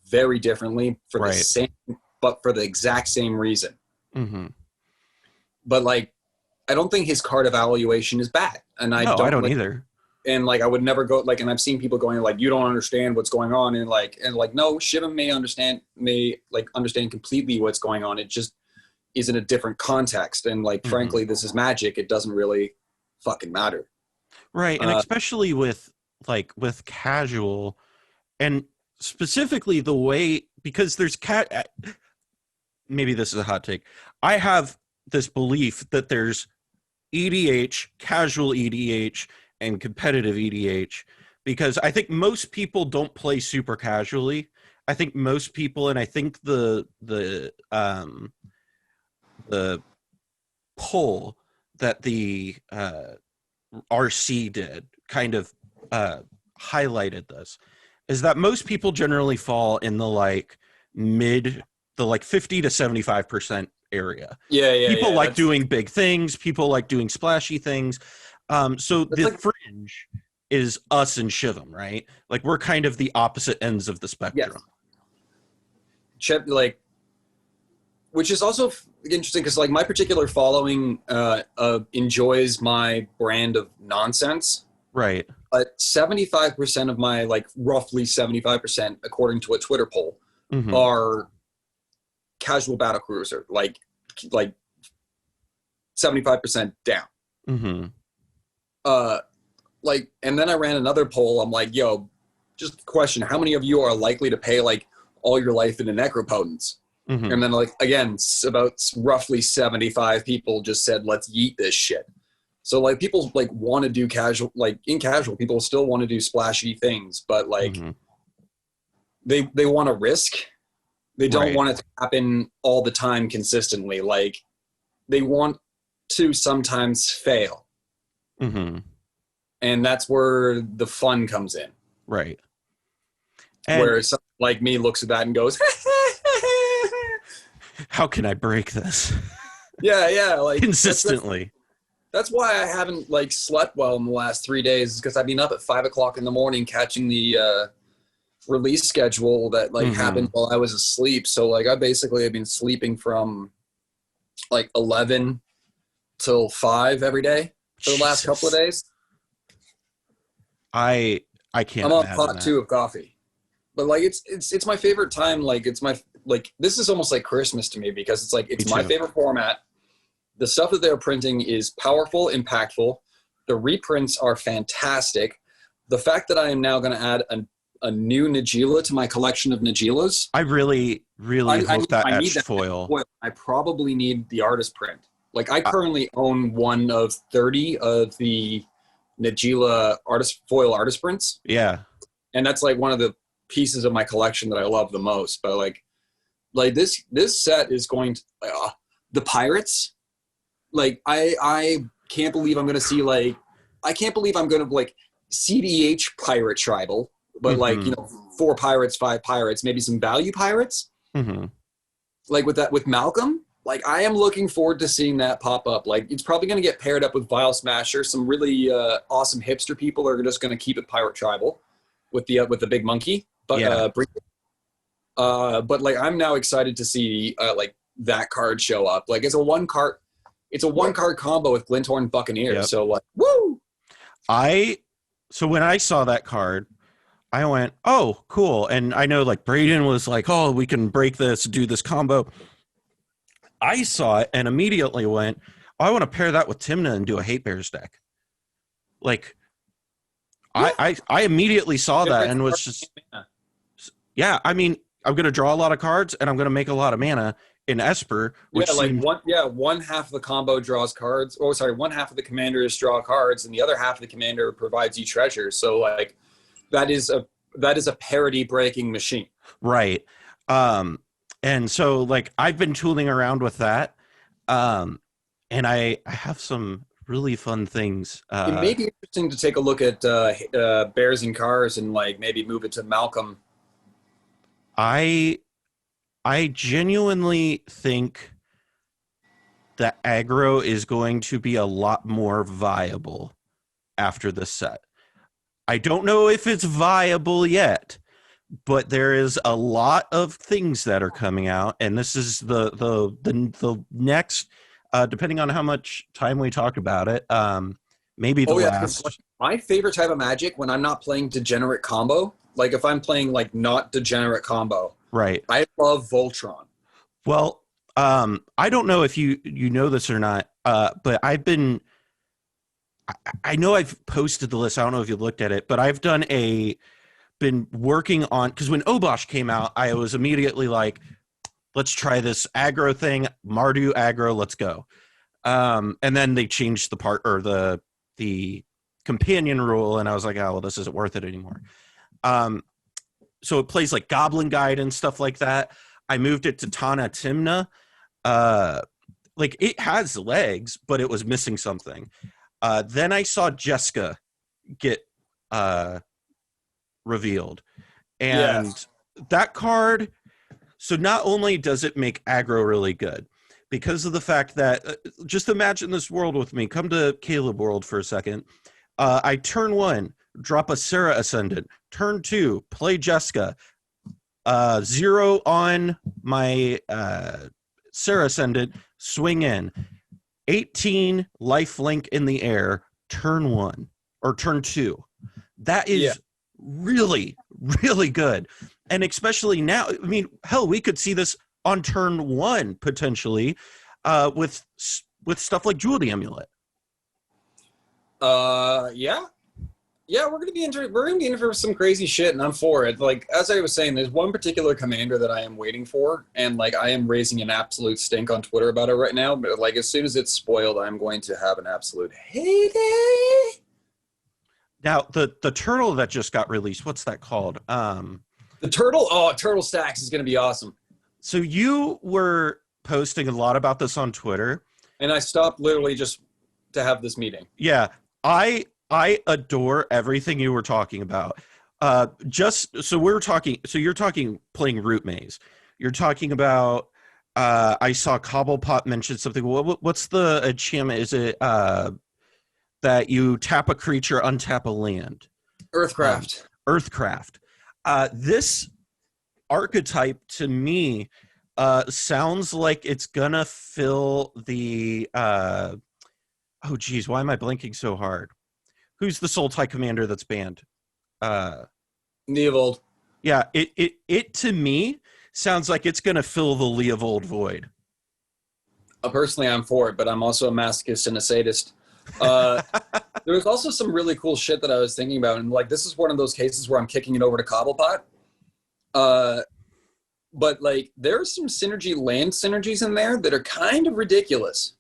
very differently for the Right. same, but for the exact same reason. Mm-hmm. But like, I don't think his card evaluation is bad, and I No, I don't don't like, either. and like I would never go like, and I've seen people going like, you don't understand what's going on, and like no, Shiva may understand completely what's going on. It just is in a different context, and like Mm-hmm. frankly, this is Magic. It doesn't really fucking matter. Right. And Uh, especially with casual and specifically the way because there's maybe this is a hot take. I have this belief that there's EDH, casual EDH, and competitive EDH because I think most people don't play super casually. I think most people, and I think the poll that the RC did kind of highlighted this is that most people generally fall in the like 50 to 75% area. People yeah. like doing big things, people like doing splashy things. So That's the like fringe is us and Shivim, right? Like we're kind of the opposite ends of the yes, spectrum. like, which is also interesting because like my particular following enjoys my brand of nonsense. Right. But 75% of my, like roughly 75%, according to a Twitter poll, Mm-hmm. are casual battle cruiser, like 75% down. Mm-hmm. Like, and then I ran another poll. I'm like, yo, just a question: how many of you are likely to pay like all your life into necropotence? Mm-hmm. And then, like, again, about roughly 75 people just said, let's yeet this shit. So like people like want to do casual, like in casual, people still want to do splashy things, but like Mm-hmm. they want to risk. They don't Right. want it to happen all the time consistently. Like they want to sometimes fail. Mm-hmm. And that's where the fun comes in. Right. And Where someone like me looks at that and goes, how can I break this yeah, like consistently? that's why I haven't like slept well in the last 3 days, because I've been up at 5 o'clock in the morning catching the release schedule that like Mm-hmm. happened while I was asleep. So like I basically have been sleeping from like 11 till 5 every day for the last couple of Jesus. days. I can't I'm on imagine pot that. 2 of coffee. But like it's my favorite time. Like it's my like this is almost like Christmas to me, because it's like Me it's my too. favorite format. The stuff that they're printing is powerful, impactful. The reprints are fantastic. The fact that I am now going to add a new Najeela to my collection of Najeelas, I really, really hope that I need etched that foil. foil. I probably need the artist print. Like I I, currently own one of 30 of the Najeela artist prints, yeah. and that's like one of the pieces of my collection that I love the most. But like this set is going to the pirates. Like I can't believe I'm gonna see like I can't believe I'm gonna like CDH pirate tribal, but like Mm-hmm. you know 4 pirates, 5 pirates, maybe some value pirates. Mm-hmm. Like with Malcolm, like I am looking forward to seeing that pop up. Like it's probably gonna get paired up with Vile Smasher. Some really awesome hipster people are just gonna keep it pirate tribal with the big monkey. But Yeah. but like I'm now excited to see like that card show up. Like it's a one card combo with Glinthorn Buccaneers. Yep. So like, woo! So when I saw that card, I went, oh, cool. And I know like Braden was like, oh, we can break this, do this combo. I saw it and immediately went, oh, I want to pair that with Timna and do a Hate Bears deck. Like Yeah. I immediately saw that and was just, yeah, I mean, I'm going to draw a lot of cards and I'm going to make a lot of mana in Esper, which Yeah, like seemed, one half of the combo draws cards. Oh, sorry, one half of the commanders draw cards, and the other half of the commander provides you treasure. So like, that is a parity breaking machine. right. And so like I've been tooling around with that. Um, and I have some really fun things. It may be interesting to take a look at Bears and Cars and like maybe move it to Malcolm. I I genuinely think that aggro is going to be a lot more viable after this set. I don't know if it's viable yet, but there is a lot of things that are coming out, and this is the next, depending on how much time we talk about it, maybe the Oh yeah, because like, last. my favorite type of Magic when I'm not playing degenerate combo, like if I'm playing like not degenerate combo, Right. I love Voltron. Well, I don't know if you know this or not, but I know I've posted the list. I don't know if you looked at it, but I've been working on, because when Obosh came out, I was immediately like, let's try this aggro thing, Mardu aggro, let's go. And then they changed the part or the companion rule, and I was like, oh well, this isn't worth it anymore. So it plays like Goblin Guide and stuff like that. I moved it to Tana Timna. Like it has legs, but it was missing something. Then I saw Jessica get revealed, and that card. So not only does it make aggro really good, because of the fact that just imagine this world with me. Come to Caleb World for a second. I turn 1, drop a Sarah Ascendant. Turn 2, play Jessica. 0 on my Sarah Ascendant, swing in. 18 life link in the air, turn 1. or turn 2. That Yeah. is really, really good. And especially now, I mean, hell, we could see this on turn 1 potentially with stuff like Jewel the Amulet. Yeah. Yeah, we're gonna be in for some crazy shit, and I'm for it. Like as I was saying, there's one particular commander that I am waiting for, and like I am raising an absolute stink on Twitter about it right now. But like as soon as it's spoiled, I'm going to have an absolute heyday. Now, the turtle that just got released, what's that called? The turtle stacks is gonna be awesome. So you were posting a lot about this on Twitter, and I stopped literally just to have this meeting. Yeah, I adore everything you were talking about. Just so we're talking, so you're talking playing Root Maze. You're talking about. I saw Cobblepot mention something. What's the enchantment? Is it that you tap a creature, untap a land? Earthcraft. Earthcraft. This archetype to me sounds like it's gonna fill the. Oh geez, why am I blinking so hard? Who's the Sultai commander that's banned? Leovold. Yeah, it to me sounds like it's gonna fill the Leovold void. Personally, I'm for it, but I'm also a masochist and a sadist. There was also some really cool shit that I was thinking about, and like this is one of those cases where I'm kicking it over to Cobblepot. But like there's some land synergies in there that are kind of ridiculous.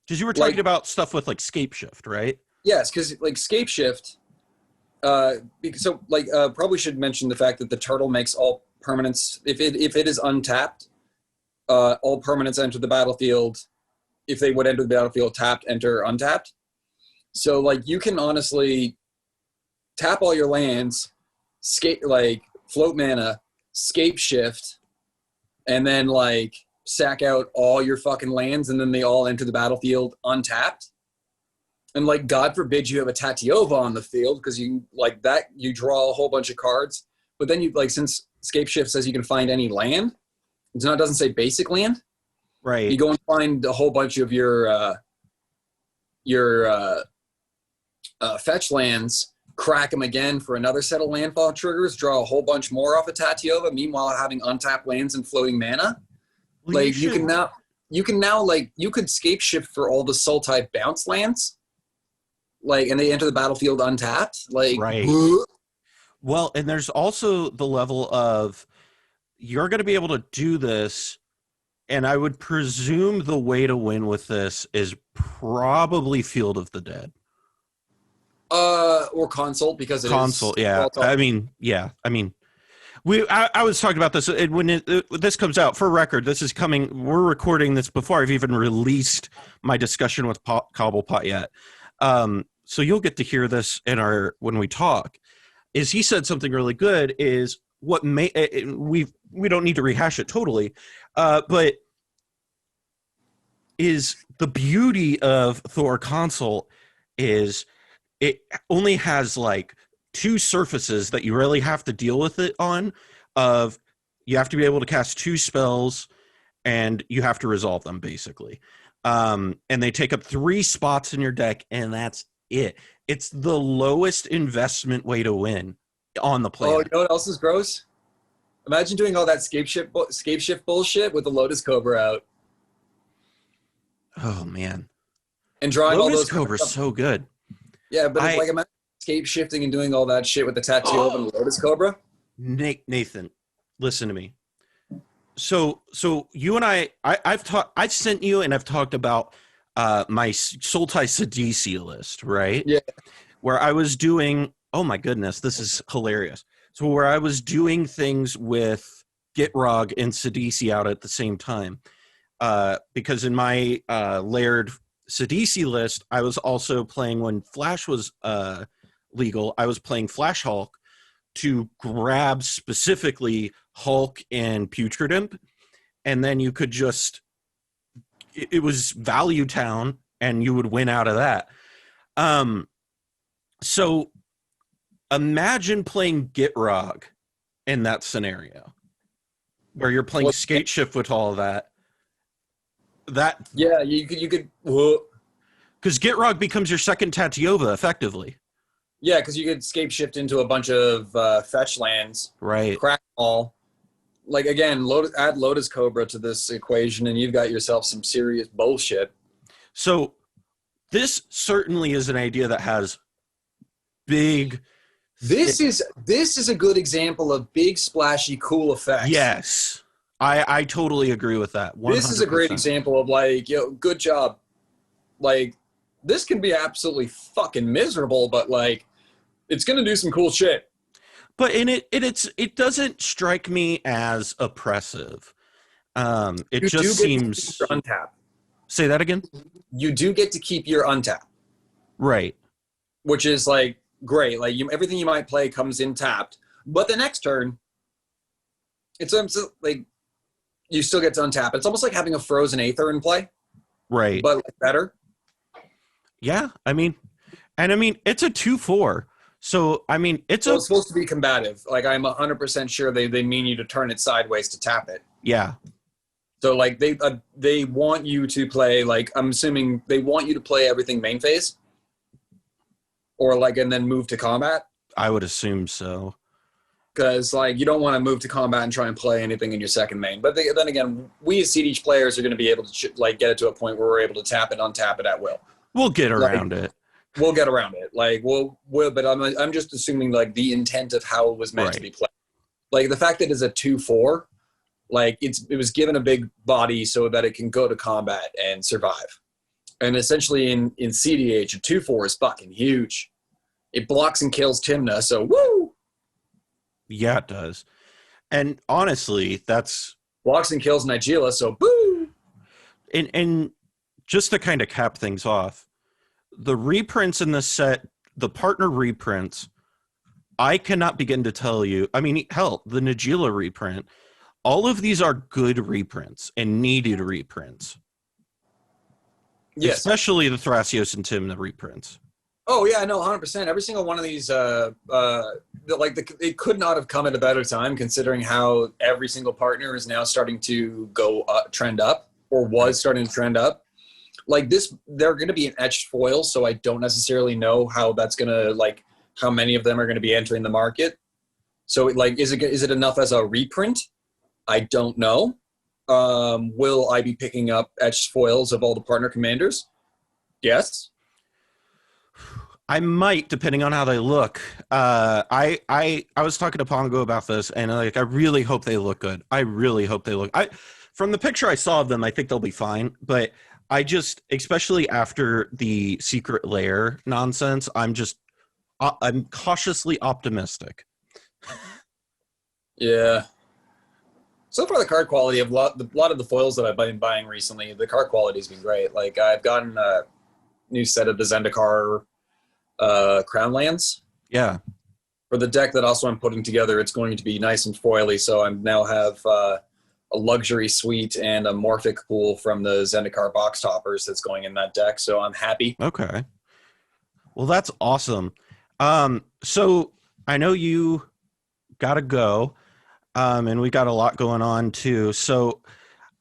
Because you were talking about stuff with like Scape Shift, right? Yes, because like Scape Shift. Probably should mention the fact that the turtle makes all permanents. If it is untapped, all permanents enter the battlefield. If they would enter the battlefield tapped, enter untapped. So like you can honestly tap all your lands, float mana, Scape Shift, and then like sack out all your fucking lands, and then they all enter the battlefield untapped. And like God forbid you have a Tatiova on the field, because you like that you draw a whole bunch of cards. But then you like, since Scape Shift says you can find any land, it doesn't say basic land. Right. You go and find a whole bunch of your fetch lands, crack them again for another set of landfall triggers, draw a whole bunch more off of Tatiova, meanwhile having untapped lands and floating mana. Well, like you can now like you could Scape Shift for all the Sultai bounce lands, like, and they enter the battlefield untapped. Like, right. Well, and there's also the level of you're going to be able to do this, and I would presume the way to win with this is probably Field of the Dead. Or Consult, because it Consult, is. yeah. I mean, I was talking about this when this comes out. For record, this is coming. We're recording this before I've even released my discussion with Cobblepot yet. So you'll get to hear this when we talk. Is he said something really good? Is what we don't need to rehash it totally, but is the beauty of Thor Consult is it only has like 2 surfaces that you really have to deal with it on. Of you have to be able to cast 2 spells, and you have to resolve them basically. And they take up 3 spots in your deck, and that's it. It's the lowest investment way to win on the planet. Oh, you know what else is gross? Imagine doing all that Scape Shift bullshit with the Lotus Cobra out. Oh man, and drawing Lotus all those Cobra's so good. Yeah, but like imagine Scape Shifting and doing all that shit with the Tatiova and Lotus Cobra. Nathan, listen to me. So you and I've sent you and I've talked about my Sultai Sidisi list, right? Yeah. Where I was doing, oh my goodness, this is hilarious. So where I was doing things with Gitrog and Sidisi out at the same time. Because in my layered Sidisi list, I was also playing, when Flash was legal, I was playing Flash Hulk to grab specifically Hulk and Putrid Imp, and then you could just, it was Value Town, and you would win out of that. So imagine playing Gitrog in that scenario, where you're playing Skate Shift with all of that. Yeah, you could. Whoa. Because Gitrog becomes your second Tatiova, effectively. Yeah, because you could scape shift into a bunch of fetch lands, Right. crack them all. Like, again, add Lotus Cobra to this equation, and you've got yourself some serious bullshit. So this certainly is an idea that has big... This is a good example of big, splashy, cool effects. Yes. I totally agree with that. 100%. This is a great example of, like, good job. Like, this can be absolutely fucking miserable, but, like, it's going to do some cool shit. But it doesn't strike me as oppressive. It you just seems... untap. Say that again? You do get to keep your untap. Right. Which is, like, great. Like, everything you might play comes in tapped. But the next turn, it's like, you still get to untap. It's almost like having a frozen Aether in play. Right. But better. Yeah, I mean, it's a 2/4. So, I mean, it's supposed to be combative. Like, I'm 100% sure they mean you to turn it sideways to tap it. Yeah. So, like, they want you to play, like, I'm assuming they want you to play everything main phase? Or, like, and then move to combat? I would assume so. Because, like, you don't want to move to combat and try and play anything in your second main. But then again, we as CDH players are going to be able to, like, get it to a point where we're able to tap it, untap it at will. We'll get around it. We'll get around it. Like, but I'm just assuming, like, the intent of how it was meant to be played. Like, the fact that it's a 2/4, like, it was given a big body so that it can go to combat and survive. And essentially in CDH, a 2/4 is fucking huge. It blocks and kills Tymna, so woo! Yeah, it does. And honestly, that's... Blocks and kills Najeela, so boo! And just to kind of cap things off, the reprints in this set, the partner reprints, I cannot begin to tell you. I mean, hell, the Najeela reprint, all of these are good reprints and needed reprints. Yes. Especially the Thrasios and Tymna reprints. Oh, yeah, no, 100%. Every single one of these, it could not have come at a better time, considering how every single partner is now starting to go trend up, or was starting to trend up. Like, this, they're going to be an etched foil, so I don't necessarily know how that's going to, like, how many of them are going to be entering the market. So, like, is it enough as a reprint? I don't know. Will I be picking up etched foils of all the partner commanders? Yes. I might, depending on how they look. I was talking to Pongo about this, and, like, I really hope they look good. I really hope they look... From the picture I saw of them, I think they'll be fine, but I just, especially after the secret lair nonsense, I'm cautiously optimistic. Yeah. So far, the card quality of a lot of the foils that I've been buying recently, the card quality has been great. Like, I've gotten a new set of the Zendikar Crown Lands. Yeah. For the deck that also I'm putting together, it's going to be nice and foily, so I now have a luxury suite and a Morphic pool from the Zendikar box toppers that's going in that deck, so I'm happy. Okay. Well, that's awesome. So I know you gotta go, and we got a lot going on too. So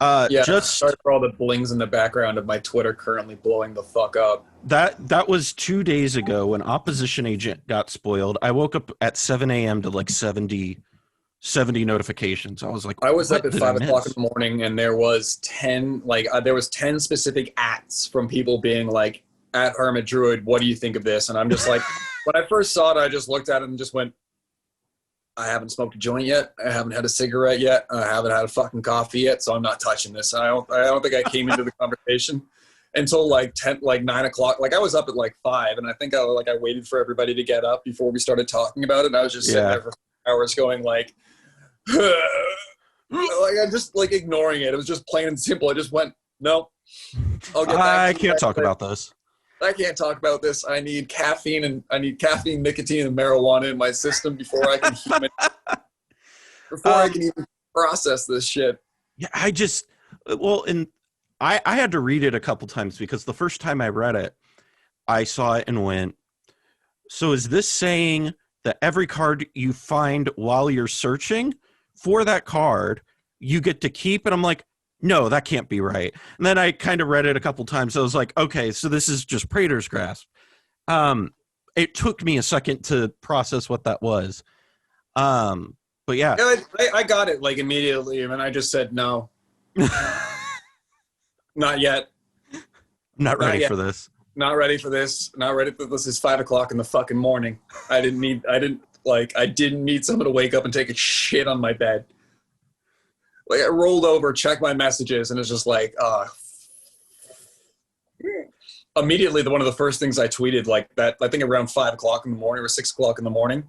just sorry for all the blings in the background of my Twitter currently blowing the fuck up. That was 2 days ago when Opposition Agent got spoiled. I woke up at 7 a.m. to like 70 notifications. I was like, I was up at 5 o'clock in the morning, and there was 10 specific ats from people being like, at Hermit Druid, what do you think of this? And I'm just like, when I first saw it, I just looked at it and just went, I haven't smoked a joint yet. I haven't had a cigarette yet. I haven't had a fucking coffee yet, so I'm not touching this. I don't think I came into the conversation until like 9 o'clock. Like, I was up at like 5, and I think I waited for everybody to get up before we started talking about it. And I was just sitting there for hours going like, like, I just like ignoring it. It was just plain and simple. I just went, no. I can't talk about this. I can't talk about this. I need caffeine, nicotine, and marijuana in my system before I can I can even process this shit. Yeah, and I had to read it a couple times, because the first time I read it, I saw it and went, so is this saying that every card you find while you're searching for that card, you get to keep? And I'm like, no, that can't be right. And then I kind of read it a couple times. I was like, okay, so this is just Praetor's grasp. Um, it took me a second to process what that was. But yeah, Yeah, I got it like immediately, and I just said no, I'm not yet, not not ready yet, for this. not ready for this, not ready for this. It's 5 o'clock in the fucking morning. I didn't need someone to wake up and take a shit on my bed. Like I rolled over, checked my messages, and it's just like, immediately one of the first things I tweeted like that, I think around 5 o'clock in the morning or 6 o'clock in the morning,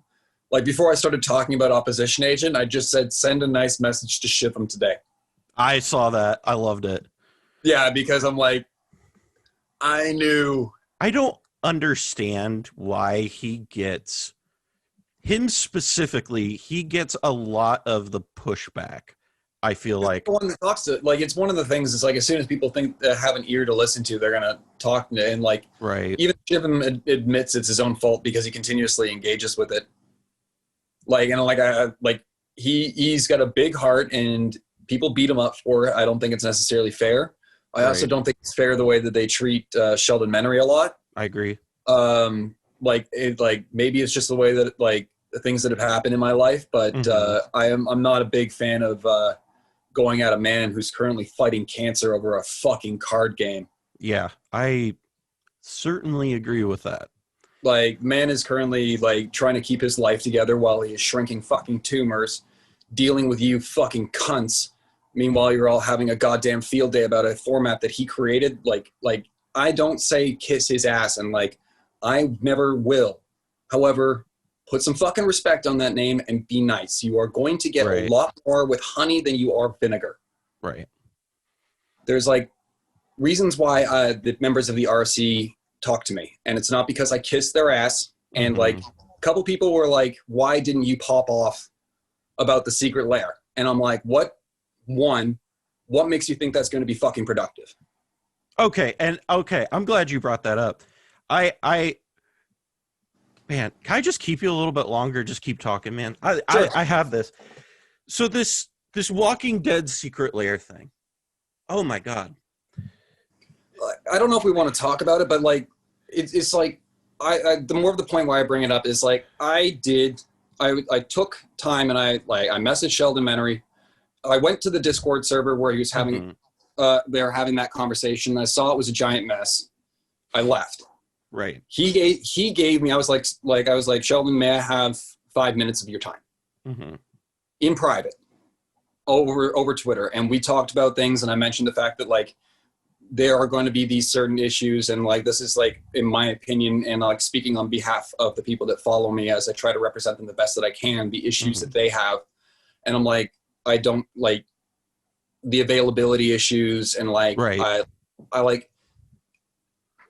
like before I started talking about Opposition Agent, I just said, send a nice message to ship them today. I saw that. I loved it. Yeah, because I'm like, I knew. I don't understand why him specifically, he gets a lot of the pushback. I feel like The one that talks to, like, it's one of the things. It's like as soon as people think they have an ear to listen to, they're gonna talk to, and like right. even Shivham admits it's his own fault because he continuously engages with it. Like, and like he's got a big heart, and people beat him up for it. I don't think it's necessarily fair. I also Right. don't think it's fair the way that they treat Sheldon Menery a lot. I agree. Like maybe it's just the way that like the things that have happened in my life, but I'm not a big fan of going at a man who's currently fighting cancer over a fucking card game. Yeah, I certainly agree with that. Like, man is currently like trying to keep his life together while he is shrinking fucking tumors, dealing with you fucking cunts. Meanwhile, you're all having a goddamn field day about a format that he created. Like I don't say kiss his ass, and like I never will. However, put some fucking respect on that name and be nice. You are going to get Right. a lot more with honey than you are vinegar. Right. There's like reasons why the members of the RC talk to me, and it's not because I kissed their ass. And like a couple people were like, why didn't you pop off about the secret lair? And I'm like, what makes you think that's going to be fucking productive? Okay, I'm glad you brought that up. Man, can I just keep you a little bit longer? Just keep talking, man. Sure. I have this. So this Walking Dead secret lair thing. Oh my god. I don't know if we want to talk about it, but like it's like I the more of the point why I bring it up is like I took time and I messaged Sheldon Menery. I went to the Discord server where he was having they were having that conversation. I saw it was a giant mess. I left. Right. He gave me. I was like Sheldon, may I have 5 minutes of your time in private over Twitter, and we talked about things, and I mentioned the fact that like there are going to be these certain issues, and like this is like in my opinion, and like speaking on behalf of the people that follow me as I try to represent them the best that I can, the issues that they have, and I'm like I don't like the availability issues, and like right.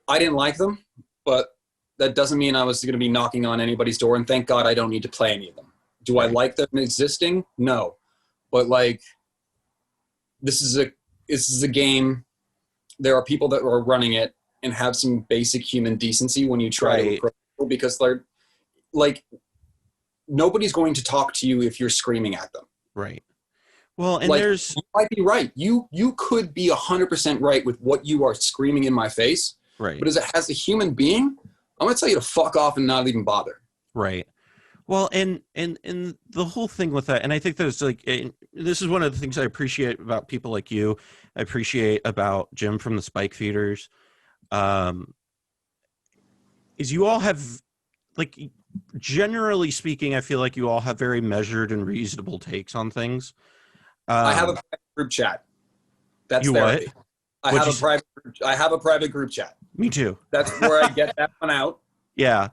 I didn't like them, but that doesn't mean I was going to be knocking on anybody's door, and thank God I don't need to play any of them. Do I like them existing? No. But like this is a game. There are people that are running it and have some basic human decency when you try to approach people, because they're like nobody's going to talk to you if you're screaming at them. Right. Well, and like, there's you might be right. You could be 100% right with what you are screaming in my face. right. But as a human being, I'm going to tell you to fuck off and not even bother. Right. Well, and the whole thing with that, and I think there's like, this is one of the things I appreciate about people like you. I appreciate about Jim from the Spike Feeders, is you all have, like, generally speaking, I feel like you all have very measured and reasonable takes on things. I have a private group chat. That's you therapy. what? I have a private group chat. Me too. That's where I get that one out. Yeah.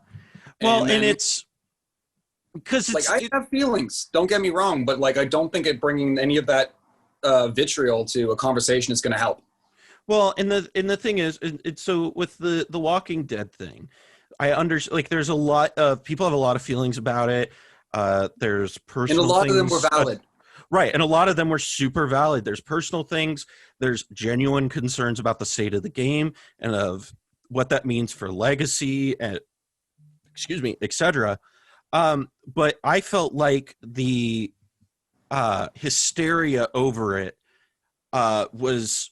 Well, and then, it's because it's like I have feelings. Don't get me wrong, but like I don't think it bringing any of that vitriol to a conversation is going to help. Well, and the thing is, it's so with the Walking Dead thing, I understand. Like, there's a lot of people have a lot of feelings about it. There's personal, and a lot things, of them were valid. Right, and a lot of them were super valid. There's personal things. There's genuine concerns about the state of the game and of what that means for legacy and, etc. But I felt like the hysteria over it was,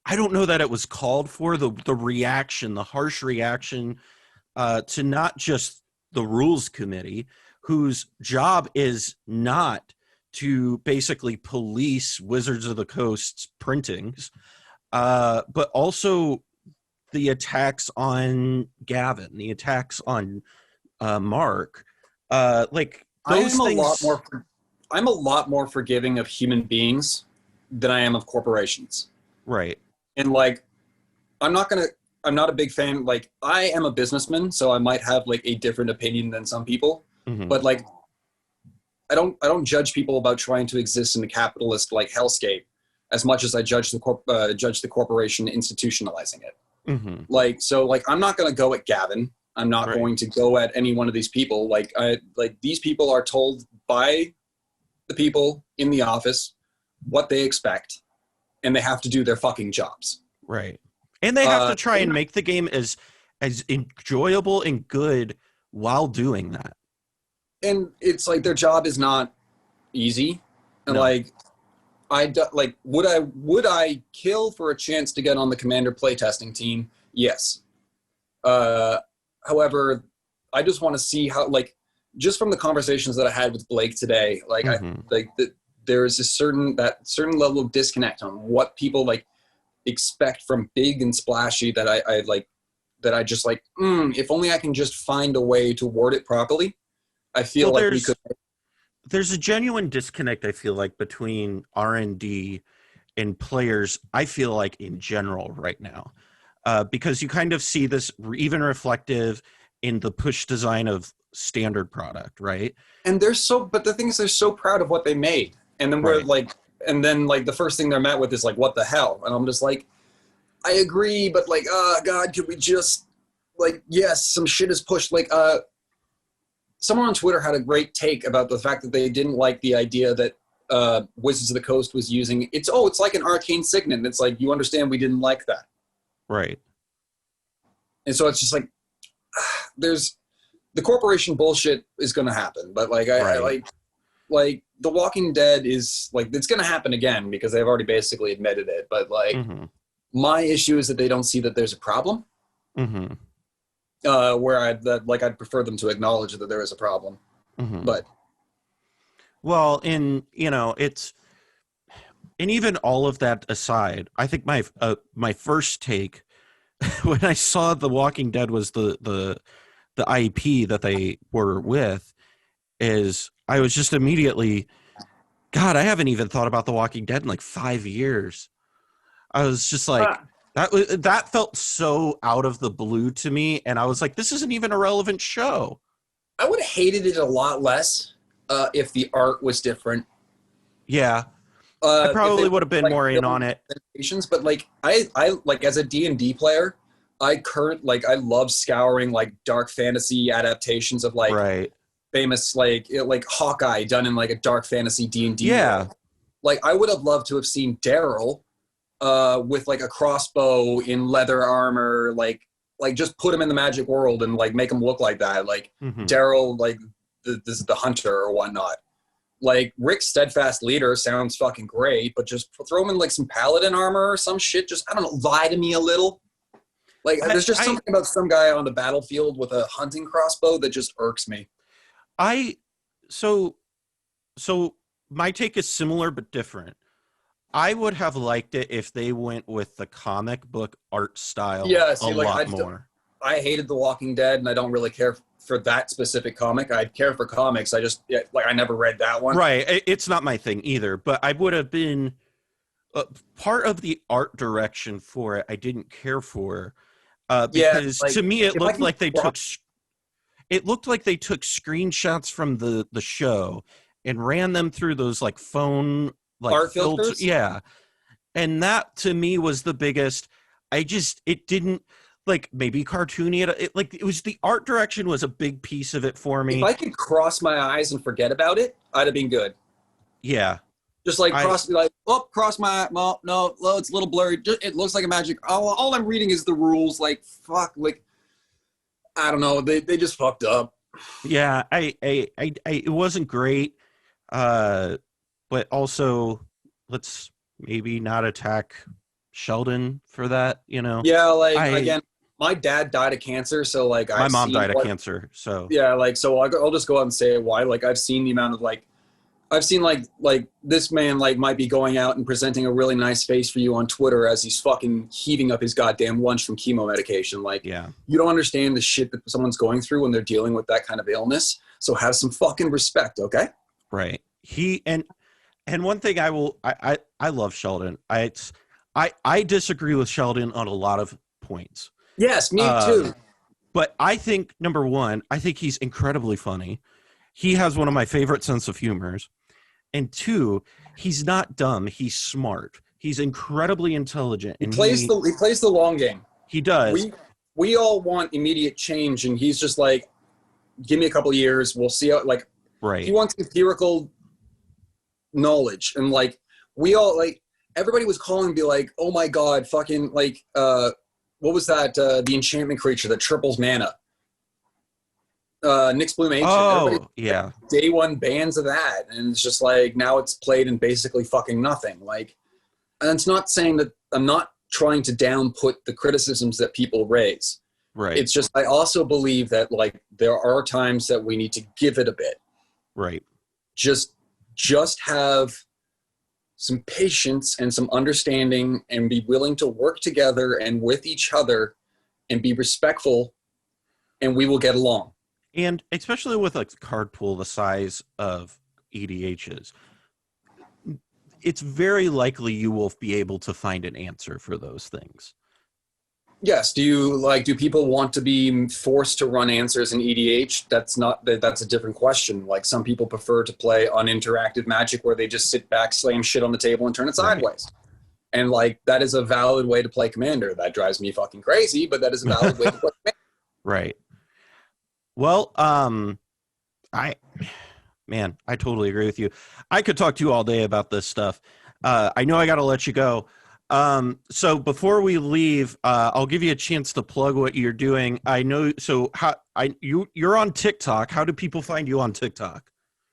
I don't know that it was called for, the reaction, the harsh reaction to not just the rules committee, whose job is not to basically police Wizards of the Coast's printings, but also the attacks on Gavin, the attacks on Mark. Like those things. I'm a lot more forgiving of human beings than I am of corporations. Right. And like, I'm not a big fan. Like, I am a businessman, so I might have like a different opinion than some people. Mm-hmm. But like, I don't judge people about trying to exist in a capitalist like hellscape as much as I judge the corporation institutionalizing it. Mm-hmm. Like, so like, I'm not going to go at Gavin. I'm not going to go at any one of these people. Like these people are told by the people in the office what they expect, and they have to do their fucking jobs. Right. And they have to try and make the game as enjoyable and good while doing that. And it's like their job is not easy. And like, would I kill for a chance to get on the Commander playtesting team? Yes. However, I just want to see how, like, just from the conversations that I had with Blake today, like, there is a certain level of disconnect on what people like expect from big and splashy that I just like, if only I can just find a way to word it properly. I feel like we could. There's a genuine disconnect, I feel like, between R&D and players, I feel like, in general right now. Because you kind of see this even reflective in the push design of standard product, right? And but the thing is, they're so proud of what they made. And then we're like, and then like the first thing they're met with is like, what the hell? And I'm just like, I agree, but like, God, could we just, like, yes, some shit is pushed. Like, someone on Twitter had a great take about the fact that they didn't like the idea that Wizards of the Coast was using, it's like an arcane signet. And it's like, you understand we didn't like that. Right. And so it's just like, there's, the corporation bullshit is going to happen. But like, I like The Walking Dead is like, it's going to happen again because they've already basically admitted it. But like, my issue is that they don't see that there's a problem. Where I'd prefer them to acknowledge that there is a problem. But well, and you know, it's, and even all of that aside, I think my first take when I saw The Walking Dead was the IP that they were with, is I was just immediately, God, I haven't even thought about The Walking Dead in like 5 years. I was just like, that felt so out of the blue to me, and I was like, this isn't even a relevant show. I would have hated it a lot less if the art was different. Yeah. I probably would have been more in on it. But like, I like, as a D&D player, I love scouring like dark fantasy adaptations of like famous like Hawkeye done in like a dark fantasy D&D world. Like, I would have loved to have seen Daryl with like a crossbow in leather armor, like just put him in the magic world and like make him look like that, like Daryl, like the hunter or whatnot. Like, Rick's steadfast leader sounds fucking great, but just throw him in like some paladin armor or some shit. Just, I don't know, lie to me a little. Like, there's just something about some guy on the battlefield with a hunting crossbow that just irks me. So my take is similar but different. I would have liked it if they went with the comic book art style lot more. I hated The Walking Dead, and I don't really care for that specific comic. I care for comics. I never read that one. Right. It's not my thing either, but I would have been part of the art direction for it. I didn't care for because to me it looked like they took screenshots from the show and ran them through those like phone like art filters. Yeah. And that to me was the biggest. It didn't, like, maybe cartoony. It was, the art direction was a big piece of it for me. If I could cross my eyes and forget about it, I'd have been good. Yeah. Just like cross my, no, it's a little blurry. It looks like a magic. All I'm reading is the rules. Like, fuck, like, I don't know. They just fucked up. Yeah, it wasn't great. But also, let's maybe not attack Sheldon for that, Yeah, like I again, my dad died of cancer, so like my I've mom seen died of what. cancer, so Yeah, like so I'll just go out and say why. Like I've seen the amount of I've seen like this man like might be going out and presenting a really nice face for you on Twitter as he's fucking heaving up his goddamn lunch from chemo medication. Like yeah, you don't understand the shit that someone's going through when they're dealing with that kind of illness. So have some fucking respect, okay? right. And one thing I love Sheldon. I disagree with Sheldon on a lot of points. Yes, me too. Um, but I think number one, I think he's incredibly funny. He has one of my favorite sense of humors. And two, he's not dumb. He's smart. He's incredibly intelligent, He and plays the long game. he does. We all want immediate change, and he's just like, give me a couple of years, we'll see how. Like he Right. wants empirical knowledge, and like we all like everybody was calling and be like, oh my god, fucking like what was that? The enchantment creature that triples mana. Nyx Bloom Ancient. Everybody Oh, yeah. day one bans of that, and it's just like now it's played in basically fucking nothing. Like, and it's not saying that I'm not trying to downput the criticisms that people raise. Right. It's just I also believe that like there are times that we need to give it a bit. Right. Just have some patience and some understanding and be willing to work together and with each other and be respectful, and we will get along. And especially with a card pool the size of EDH's, it's very likely you will be able to find an answer for those things. Yes. Do people want to be forced to run answers in EDH? That's a different question. Like some people prefer to play uninteractive Magic where they just sit back, slam shit on the table and turn it sideways. Right. And like that is a valid way to play Commander. That drives me fucking crazy, but that is a valid way to play Commander. Right. Well, I totally agree with you. I could talk to you all day about this stuff. I know I got to let you go. So before we leave, I'll give you a chance to plug what you're doing. I know. So you're on TikTok. How do people find you on TikTok?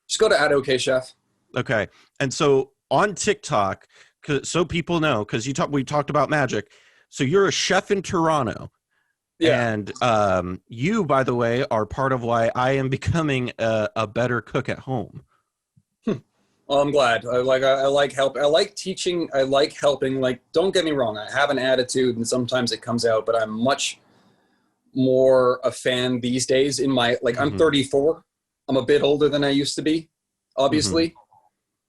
Just go to @Okaychef. Okay. And so on TikTok, so people know, because we talked about Magic. So you're a chef in Toronto. Yeah. And you, by the way, are part of why I am becoming a better cook at home. Well, I'm glad. I like help. I like teaching. I like helping. Like, don't get me wrong. I have an attitude, and sometimes it comes out. But I'm much more a fan these days. I'm 34. I'm a bit older than I used to be, obviously.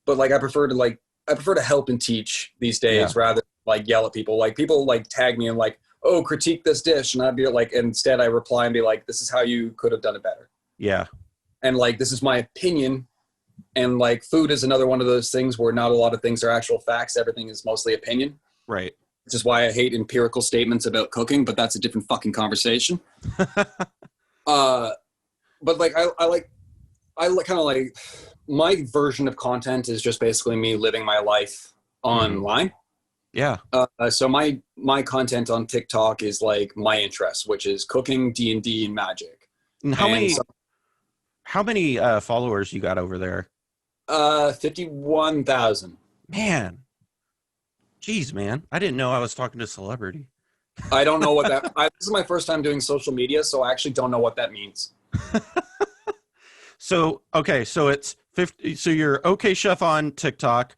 But like, I prefer to help and teach these days rather than like yell at people. Like people like tag me and like, oh, critique this dish. And I'd be like, instead I reply and be like, this is how you could have done it better. Yeah. And like, this is my opinion. And like food is another one of those things where not a lot of things are actual facts. Everything is mostly opinion. Right. Which is why I hate empirical statements about cooking, but that's a different fucking conversation. But like, I kind of like my version of content is just basically me living my life online. Yeah. So my content on TikTok is like my interests, which is cooking, D&D, and Magic. And how many followers you got over there? 51,000. Man. Jeez, man. I didn't know I was talking to a celebrity. I don't know what that this is my first time doing social media, so I actually don't know what that means. So it's 50. So you're Okaychef on TikTok,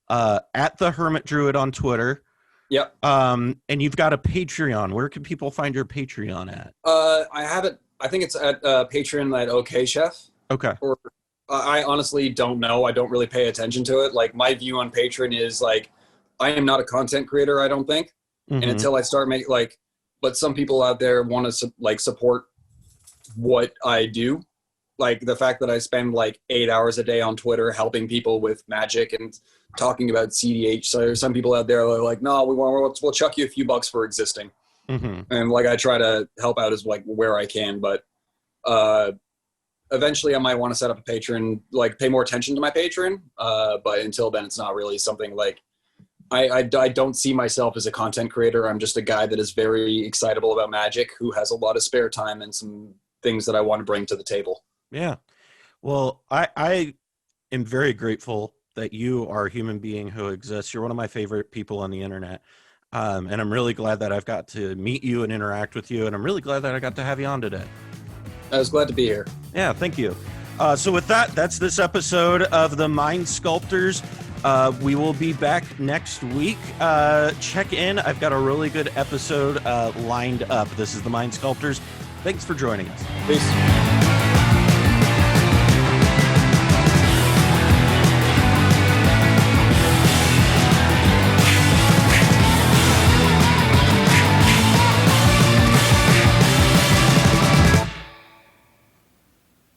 at the Hermit Druid on Twitter. Yep. And you've got a Patreon. Where can people find your Patreon at? I have it. I think it's at Patreon at Okaychef. Okay. Or I honestly don't know. I don't really pay attention to it. Like my view on Patreon is like, I am not a content creator. I don't think. And until I start making but some people out there want to like support what I do. Like the fact that I spend like 8 hours a day on Twitter helping people with Magic and talking about CDH. So there's some people out there that are like, no, we'll chuck you a few bucks for existing. And like I try to help out as like where I can, but eventually I might want to set up a Patreon, like pay more attention to my Patreon. But until then, it's not really something like I don't see myself as a content creator. I'm just a guy that is very excitable about Magic, who has a lot of spare time and some things that I want to bring to the table. Yeah. Well, I am very grateful that you are a human being who exists. You're one of my favorite people on the internet. And I'm really glad that I've got to meet you and interact with you. And I'm really glad that I got to have you on today. I was glad to be here. Yeah, thank you. So with that, that's this episode of the Mind Sculptors. We will be back next week. Check in. I've got a really good episode lined up. This is the Mind Sculptors. Thanks for joining us. Peace.